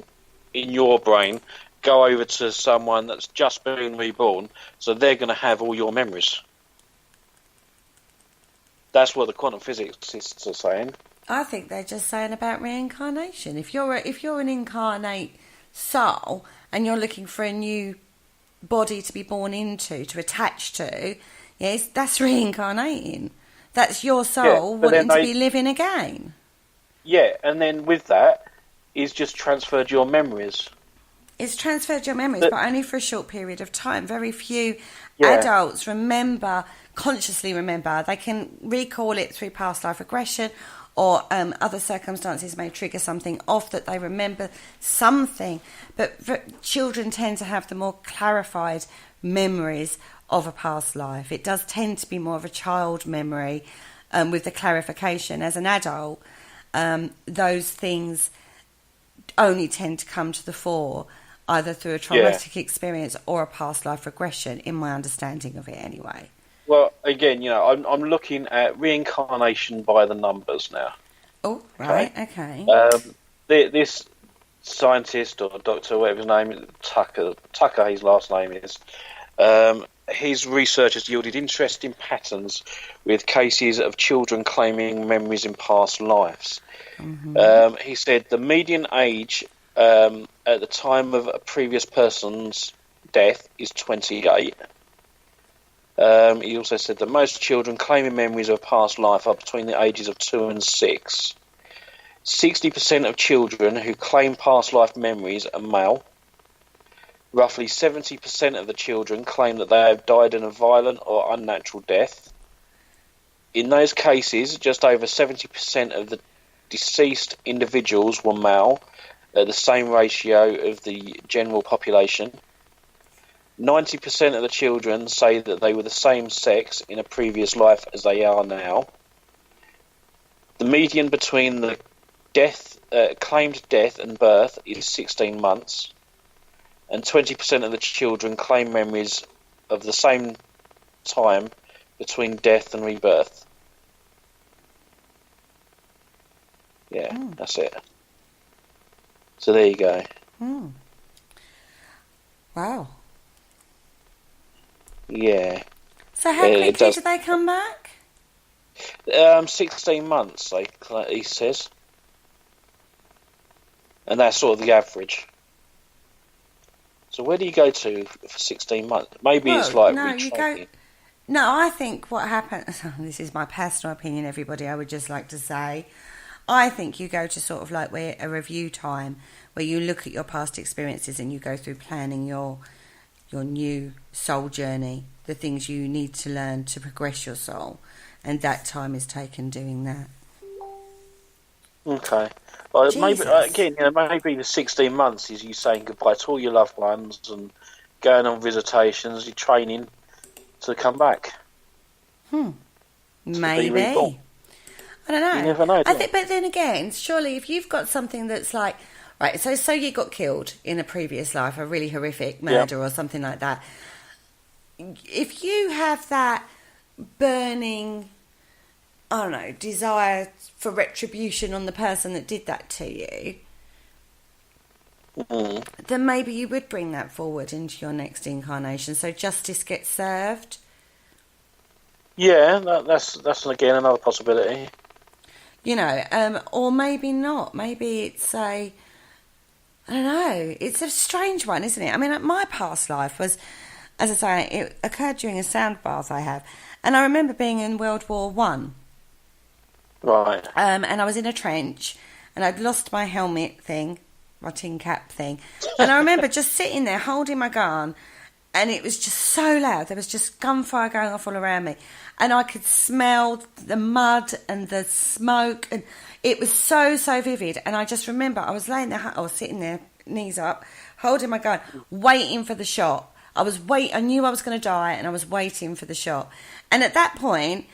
Speaker 2: your brain go over to someone that's just been reborn, so they're going to have all your memories. That's what the quantum physicists are saying.
Speaker 3: I think they're just saying about reincarnation. If you're an incarnate soul and you're looking for a new body to be born into, to attach to, yes, that's reincarnating. That's your soul wanting to be living again.
Speaker 2: Yeah, and then with that, it's just transferred your memories.
Speaker 3: It's transferred your memories, but only for a short period of time. Very few adults consciously remember. They can recall it through past life regression, or other circumstances may trigger something off that they remember something. But children tend to have the more clarified memories of a past life. It does tend to be more of a child memory with the clarification. As an adult, those things only tend to come to the fore either through a traumatic experience or a past life regression, in my understanding of it anyway.
Speaker 2: Well, again, you know, I'm looking at reincarnation by the numbers now.
Speaker 3: Oh, right, okay.
Speaker 2: This scientist or doctor, whatever his name is, Tucker, his last name is, his research has yielded interesting patterns with cases of children claiming memories in past lives. Mm-hmm. He said the median age at the time of a previous person's death is 28. He also said that most children claiming memories of a past life are between the ages of 2 and 6. 60% of children who claim past life memories are male. Roughly 70% of the children claim that they have died in a violent or unnatural death. In those cases, just over 70% of the deceased individuals were male, at the same ratio of the general population. 90% of the children say that they were the same sex in a previous life as they are now. The median between the claimed death and birth is 16 months, and 20% of the children claim memories of the same time between death and rebirth. Yeah, that's it. So there you go.
Speaker 3: Wow.
Speaker 2: Yeah.
Speaker 3: So how quickly do they come back?
Speaker 2: 16 months, he says. And that's sort of the average. So where do you go to for 16 months? Maybe it's like retraining.
Speaker 3: No, I think what happens... This is my personal opinion, everybody, I would just like to say. I think you go to sort of like a review time where you look at your past experiences and you go through planning your new soul journey, the things you need to learn to progress your soul, and that time is taken doing that.
Speaker 2: Okay. Well, maybe maybe the 16 months is you saying goodbye to all your loved ones and going on visitations, you're training to come back.
Speaker 3: Maybe. I don't know.
Speaker 2: You never know.
Speaker 3: But then again, surely if you've got something that's like, right, so you got killed in a previous life, a really horrific murder or something like that. If you have that burning, I don't know, desire for retribution on the person that did that to you, then maybe you would bring that forward into your next incarnation, so justice gets served.
Speaker 2: Yeah, that's again another possibility.
Speaker 3: You know, or maybe not. Maybe it's I don't know. It's a strange one, isn't it? I mean, my past life was, as I say, it occurred during a sound bath I have. And I remember being in World War One.
Speaker 2: Right.
Speaker 3: And I was in a trench, and I'd lost my helmet thing, my tin cap thing. And I remember just sitting there holding my gun, and it was just so loud. There was just gunfire going off all around me. And I could smell the mud and the smoke, and it was so vivid. And I just remember I was laying there, or sitting there, knees up, holding my gun, waiting for the shot. I knew I was going to die, and I was waiting for the shot. And at that point,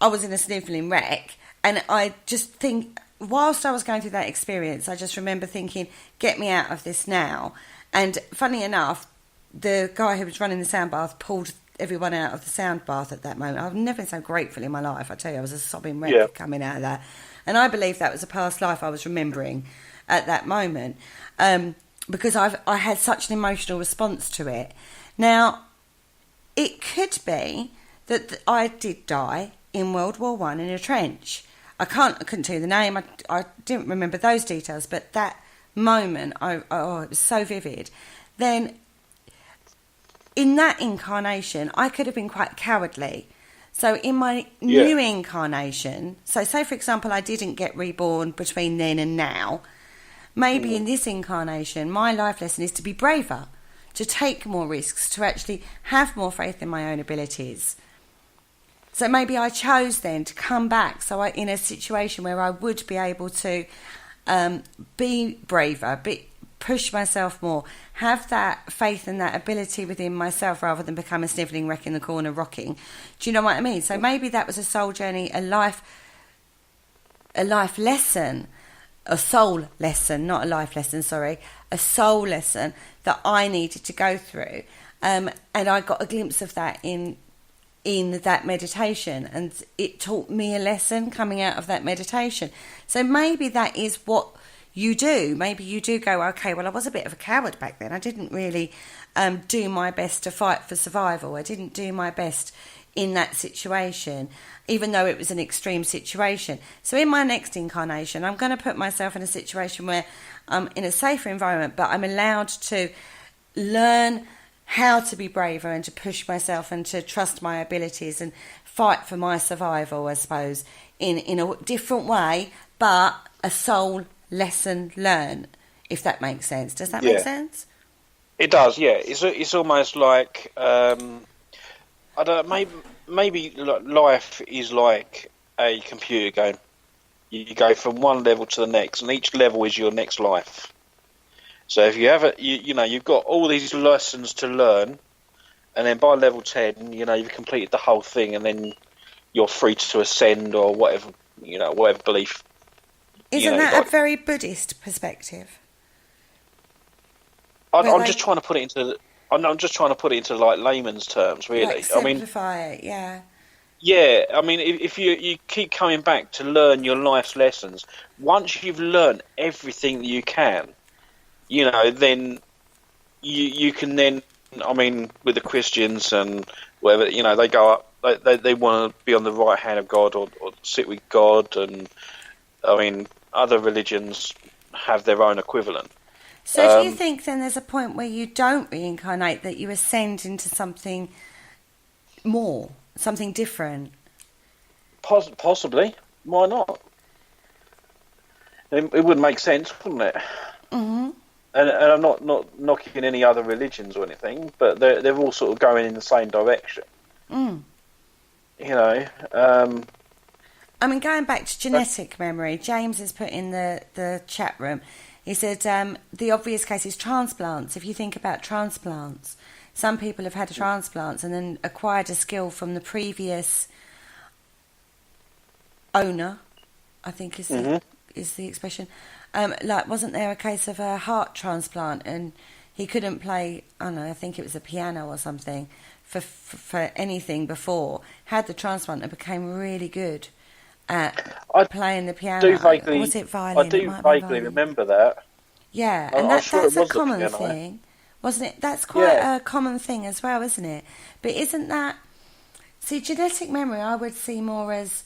Speaker 3: I was in a snivelling wreck, and I just think, whilst I was going through that experience, I just remember thinking, get me out of this now. And funny enough, the guy who was running the sound bath pulled everyone out of the sound bath at that moment. I've never been so grateful in my life. I tell you, I was a sobbing wreck coming out of that. And I believe that was a past life I was remembering at that moment, because I had such an emotional response to it. Now, it could be that I did die in World War One in a trench. I couldn't tell you the name. I didn't remember those details, but that moment, it was so vivid. Then, in that incarnation, I could have been quite cowardly. So in my new incarnation, so say for example I didn't get reborn between then and now, maybe in this incarnation my life lesson is to be braver, to take more risks, to actually have more faith in my own abilities. So maybe I chose then to come back in a situation where I would be able to be braver, push myself more, have that faith and that ability within myself rather than become a snivelling wreck in the corner rocking. Do you know what I mean? So maybe that was a soul journey, a life lesson, a soul lesson, not a life lesson, sorry, a soul lesson that I needed to go through. And I got a glimpse of that in that meditation, and it taught me a lesson coming out of that meditation. So maybe that is what you do. Maybe you do go, okay, well, I was a bit of a coward back then. I didn't really do my best to fight for survival. I didn't do my best in that situation, even though it was an extreme situation. So in my next incarnation, I'm going to put myself in a situation where I'm in a safer environment, but I'm allowed to learn how to be braver and to push myself and to trust my abilities and fight for my survival, I suppose, in a different way, but a soul lesson learned, if that makes sense. Does that make sense?
Speaker 2: It does, yeah. It's almost like I don't know, maybe life is like a computer game. You go from one level to the next, and each level is your next life. So if you have you've got all these lessons to learn, and then by level 10, you've completed the whole thing, and then you're free to ascend or whatever whatever belief.
Speaker 3: Isn't that a very Buddhist perspective?
Speaker 2: I'm just trying to put it into. I'm just trying to put it into like layman's terms, really.
Speaker 3: Like simplify it, yeah.
Speaker 2: Yeah, I mean, if you keep coming back to learn your life's lessons, once you've learned everything that you can, then you can then, I mean, with the Christians and whatever, they go up, they want to be on the right hand of God or sit with God, and I mean, other religions have their own equivalent.
Speaker 3: So do you think then there's a point where you don't reincarnate, that you ascend into something more? Something different?
Speaker 2: Possibly. Why not? It would make sense, wouldn't it?
Speaker 3: Mm-hmm.
Speaker 2: And I'm not knocking any other religions or anything, but they're all sort of going in the same direction.
Speaker 3: Mm.
Speaker 2: I
Speaker 3: mean, going back to genetic memory, James has put in the chat room, he said the obvious case is transplants. If you think about transplants, some people have had transplants and then acquired a skill from the previous owner, I think is the expression. Like, wasn't there a case of a heart transplant and he couldn't play, I don't know, I think it was a piano or something, for anything before, had the transplant and became really good at playing the piano. Or was it violin?
Speaker 2: I do vaguely remember that.
Speaker 3: Yeah, and that's a common thing. Wasn't it? That's quite a common thing as well, isn't it? But isn't that... See, genetic memory I would see more as...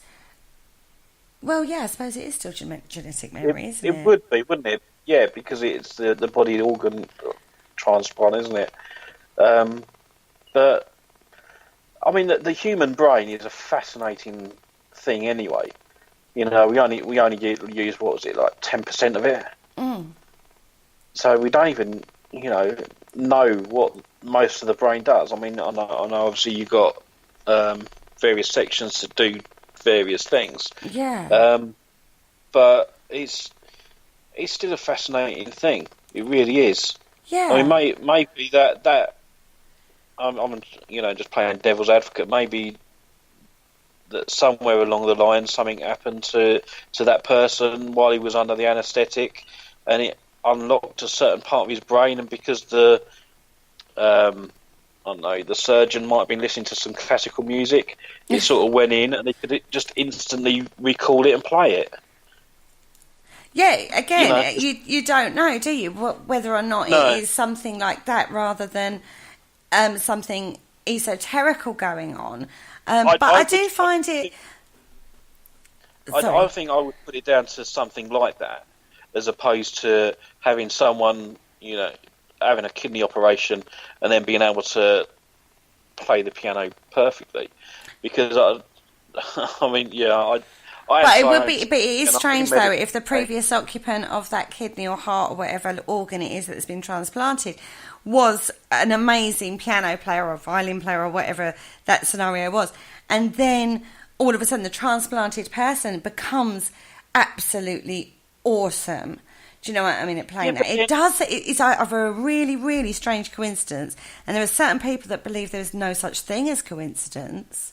Speaker 3: Well, yeah, I suppose it is still genetic memory, isn't it?
Speaker 2: It would be, wouldn't it? Yeah, because it's the body organ transplant, isn't it? But, I mean, the human brain is a fascinating thing anyway. We only use, what was it, like 10% of it?
Speaker 3: Mm.
Speaker 2: So we don't even... know what most of the brain does. I mean, I know obviously you've got various sections to do various things.
Speaker 3: Yeah.
Speaker 2: But it's still a fascinating thing. It really is.
Speaker 3: Yeah.
Speaker 2: I mean, maybe that I'm just playing devil's advocate. Maybe that somewhere along the line something happened to that person while he was under the anaesthetic, and it unlocked a certain part of his brain, and because the surgeon might have been listening to some classical music, it sort of went in and they could just instantly recall it and play it.
Speaker 3: Yeah, again, you don't know, do you, whether or not it is something like that rather than something esoterical going on. I do find it...
Speaker 2: I think I would put it down to something like that, as opposed to having someone, having a kidney operation and then being able to play the piano perfectly. Because, I mean, yeah,
Speaker 3: but it is strange, though, if the previous occupant of that kidney or heart or whatever organ it is that's been transplanted was an amazing piano player or violin player or whatever that scenario was. And then, all of a sudden, the transplanted person becomes absolutely awesome. Do you know what I mean at playing that? It's either a really, really strange coincidence, and there are certain people that believe there's no such thing as coincidence.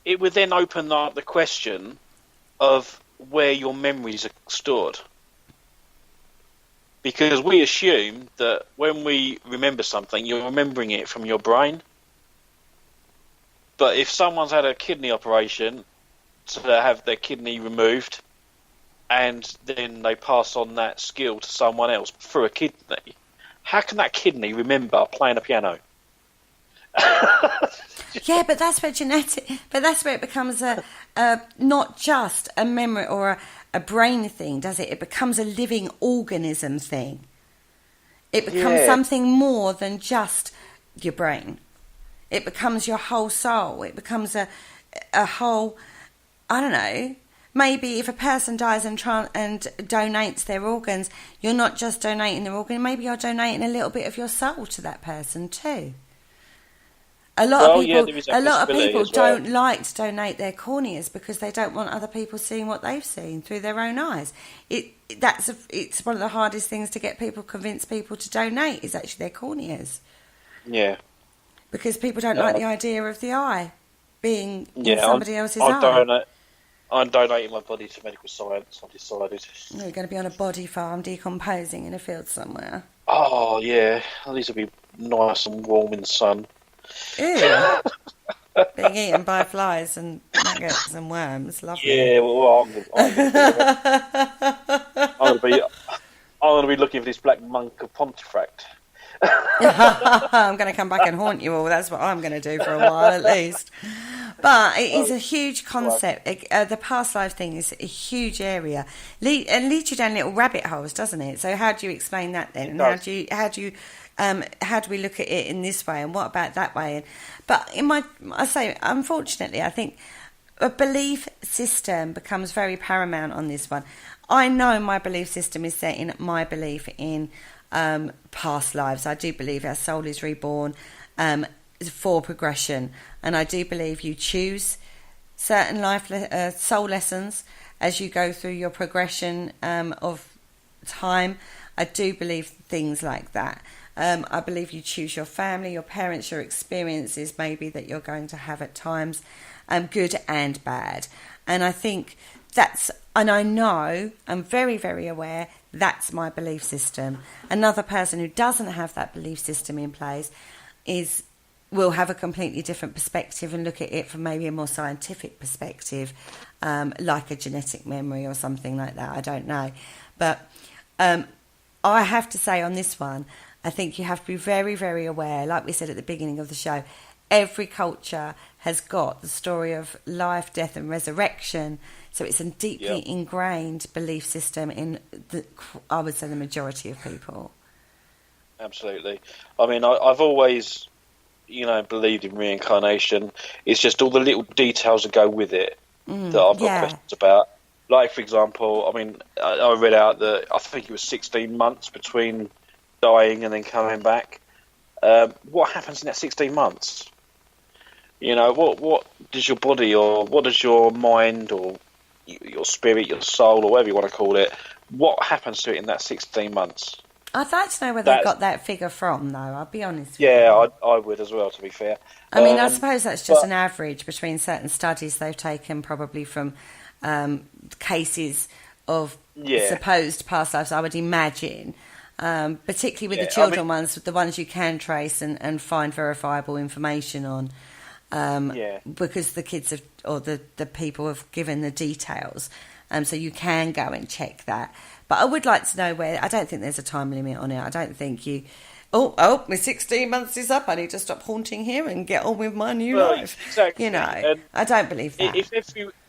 Speaker 2: It would then open up the question of where your memories are stored. Because we assume that when we remember something, you're remembering it from your brain. But if someone's had a kidney operation to have their kidney removed, and then they pass on that skill to someone else through a kidney, how can that kidney remember playing a piano?
Speaker 3: Yeah, but that's where it becomes a not just a memory or a brain thing, does it? It becomes a living organism thing. It becomes something more than just your brain. It becomes your whole soul. It becomes a whole, I don't know. Maybe if a person dies and donates their organs, you're not just donating their organ. Maybe you're donating a little bit of your soul to that person too. A lot of people don't like to donate their corneas because they don't want other people seeing what they've seen through their own eyes. It's one of the hardest things to get people, convince people to donate, is actually their corneas.
Speaker 2: Yeah.
Speaker 3: Because people don't like the idea of the eye being in somebody else's eye.
Speaker 2: I'm donating my body to medical science, I've decided.
Speaker 3: You're going to be on a body farm decomposing in a field somewhere.
Speaker 2: Oh, yeah. At least it'll be nice and warm in the sun.
Speaker 3: Ew. Being eaten by flies and maggots and worms. Lovely.
Speaker 2: Yeah, well, I'm going to be looking for this black monk of Pontefract.
Speaker 3: I'm going to come back and haunt you all. That's what I'm going to do for a while at least. But it is a huge concept. The past life thing is a huge area. And leads you down little rabbit holes, doesn't it? So how do you explain that then? And how do we look at it in this way? And what about that way? But unfortunately, I think a belief system becomes very paramount on this one. I know my belief system is set in my belief in past lives. I do believe our soul is reborn for progression, and I do believe you choose certain soul lessons as you go through your progression of time. I do believe things like that. I believe you choose your family, your parents, your experiences maybe that you're going to have at times, good and bad. And I think I know, I'm very, very aware, that's my belief system. Another person who doesn't have that belief system in place will have a completely different perspective and look at it from maybe a more scientific perspective, like a genetic memory or something like that. I don't know. But I have to say on this one, I think you have to be very, very aware. Like we said at the beginning of the show, every culture has got the story of life, death and resurrection. So it's a deeply ingrained belief system in, I would say, the majority of people.
Speaker 2: Absolutely. I mean, I've always, believed in reincarnation. It's just all the little details that go with it that I've got questions about. Like, for example, I mean, I read out that I think it was 16 months between dying and then coming back. What happens in that 16 months? What does your body or what does your mind or your spirit, your soul, or whatever you want to call it, what happens to it in that 16 months?
Speaker 3: I'd like to know where they got that figure from, though. I'll be honest with you.
Speaker 2: Yeah, I would as well, to be fair.
Speaker 3: I mean, I suppose that's just an average between certain studies they've taken, probably from cases of supposed past lives, I would imagine. Particularly with the children ones, the ones you can trace and find verifiable information on. Because the kids or the people have given the details, so you can go and check that. But I would like to know where. I don't think there's a time limit on it. I don't think you. Oh, my 16 months is up. I need to stop haunting here and get on with my new life.
Speaker 2: Exactly.
Speaker 3: I don't believe that.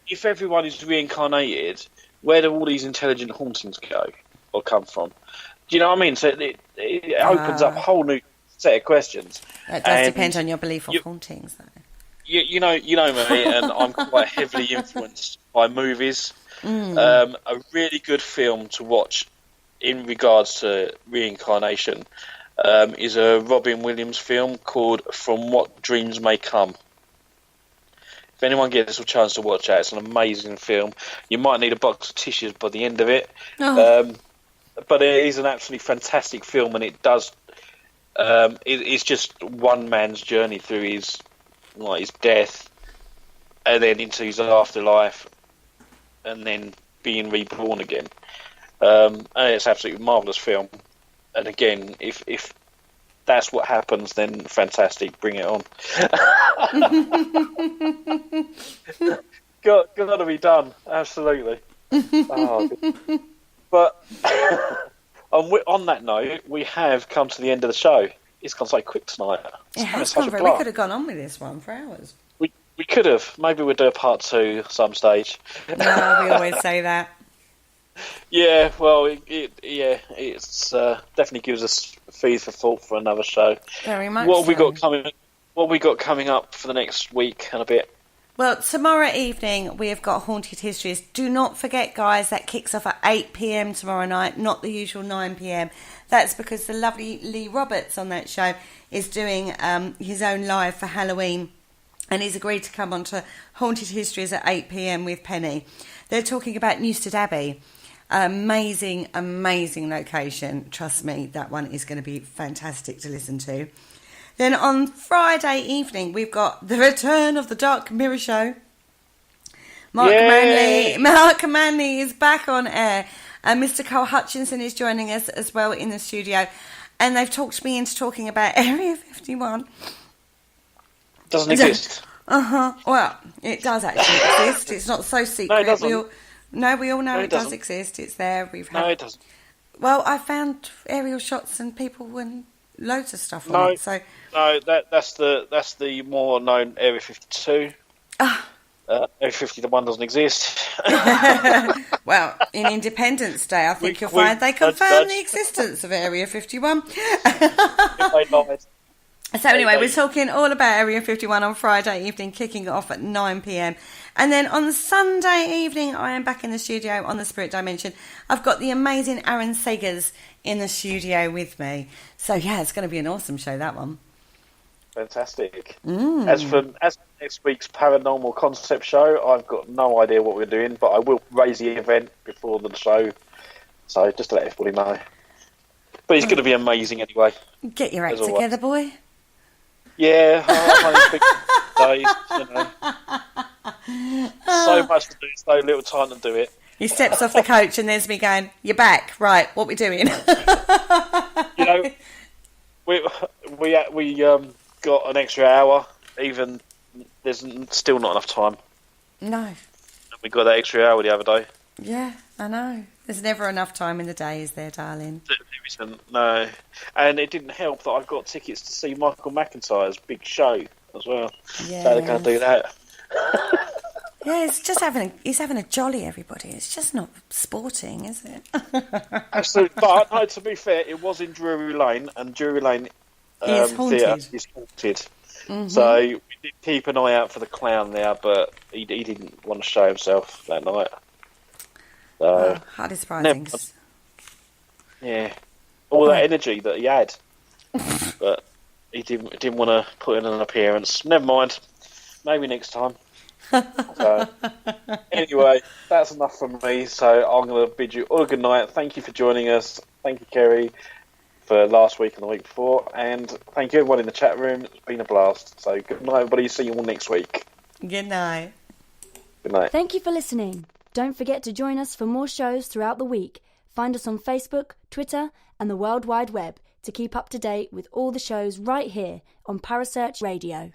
Speaker 2: If everyone is reincarnated, where do all these intelligent hauntings go or come from? Do you know what I mean? So it opens up a whole new set of questions.
Speaker 3: It does depend on your belief of hauntings, though.
Speaker 2: You know me, and I'm quite heavily influenced by movies. A really good film to watch in regards to reincarnation is a Robin Williams film called From What Dreams May Come. If anyone gets a chance to watch that, it's an amazing film. You might need a box of tissues by the end of it. But it is an absolutely fantastic film, and it does. It's just one man's journey through his death, and then into his afterlife, and then being reborn again. And it's absolutely marvelous film. And again, if that's what happens, then fantastic, bring it on. Gotta be done, absolutely. But on that note, we have come to the end of the show. It's gone so quick tonight.
Speaker 3: It has gone very. We could have gone on with this one for hours.
Speaker 2: We could have. Maybe we'll do a part 2 at some stage.
Speaker 3: No, we always say that.
Speaker 2: Yeah, well, it's definitely gives us food for thought for another show.
Speaker 3: Very much.
Speaker 2: What have we got coming? What have we got coming up for the next week and a bit?
Speaker 3: Well, tomorrow evening we have got Haunted Histories. Do not forget, guys, that kicks off at 8 p.m. tomorrow night, not the usual 9 p.m. That's because the lovely Lee Roberts on that show is doing his own live for Halloween, and he's agreed to come on to Haunted Histories at 8 p.m. with Penny. They're talking about Newstead Abbey. Amazing, amazing location. Trust me, that one is going to be fantastic to listen to. Then on Friday evening, we've got the return of the Dark Mirror Show Mark Manley is back on air. And Mr. Cole Hutchinson is joining us as well in the studio. And they've talked me into talking about Area 51.
Speaker 2: Doesn't exist.
Speaker 3: Well, it does actually exist. It's not so secret.
Speaker 2: No, it doesn't.
Speaker 3: We all know it does exist. It's there.
Speaker 2: No, it doesn't.
Speaker 3: Well, I found aerial shots and people and loads of stuff on it. So
Speaker 2: that's the more known Area 52. Area 51 doesn't exist.
Speaker 3: Well, in Independence Day, I think you'll find they confirm the existence of Area 51. So anyway, we're talking all about Area 51 on Friday evening, kicking it off at 9 p.m. And then on Sunday evening, I am back in the studio on the Spirit Dimension. I've got the amazing Aaron Sagers in the studio with me. So yeah, it's going to be an awesome show, that one.
Speaker 2: Fantastic. As for next week's Paranormal Concept Show, I've got no idea what we're doing, but I will raise the event before the show. So just to let everybody know. But it's going to be amazing anyway.
Speaker 3: Get your act together, boy.
Speaker 2: Yeah, days, so much to do, so little time to do it.
Speaker 3: He steps off the coach and there's me going, "You're back, right? What we doing?"
Speaker 2: We got an extra hour. Even there's still not enough time.
Speaker 3: No.
Speaker 2: We got that extra hour the other day.
Speaker 3: Yeah, I know. There's never enough time in the day, is there, darling?
Speaker 2: There isn't, no. And it didn't help that I got tickets to see Michael McIntyre's big show as well. Yeah. So they're going to do that.
Speaker 3: Yeah, he's having a jolly, everybody. It's just not sporting, is it?
Speaker 2: Absolutely. But no, to be fair, it was in Drury Lane, and Drury Lane Theatre is haunted. Mm-hmm. So we did keep an eye out for the clown there, but he didn't want to show himself that night. So,
Speaker 3: highly surprising.
Speaker 2: Yeah, all that energy that he had, but he didn't want to put in an appearance. Never mind, maybe next time. So, anyway, that's enough from me. So I'm going to bid you all a good night. Thank you for joining us. Thank you, Kerry, for last week and the week before, and thank you everyone in the chat room. It's been a blast. So good night, everybody. See you all next week.
Speaker 3: Good night.
Speaker 2: Good night.
Speaker 1: Thank you for listening. Don't forget to join us for more shows throughout the week. Find us on Facebook, Twitter, and the World Wide Web to keep up to date with all the shows right here on Parasearch Radio.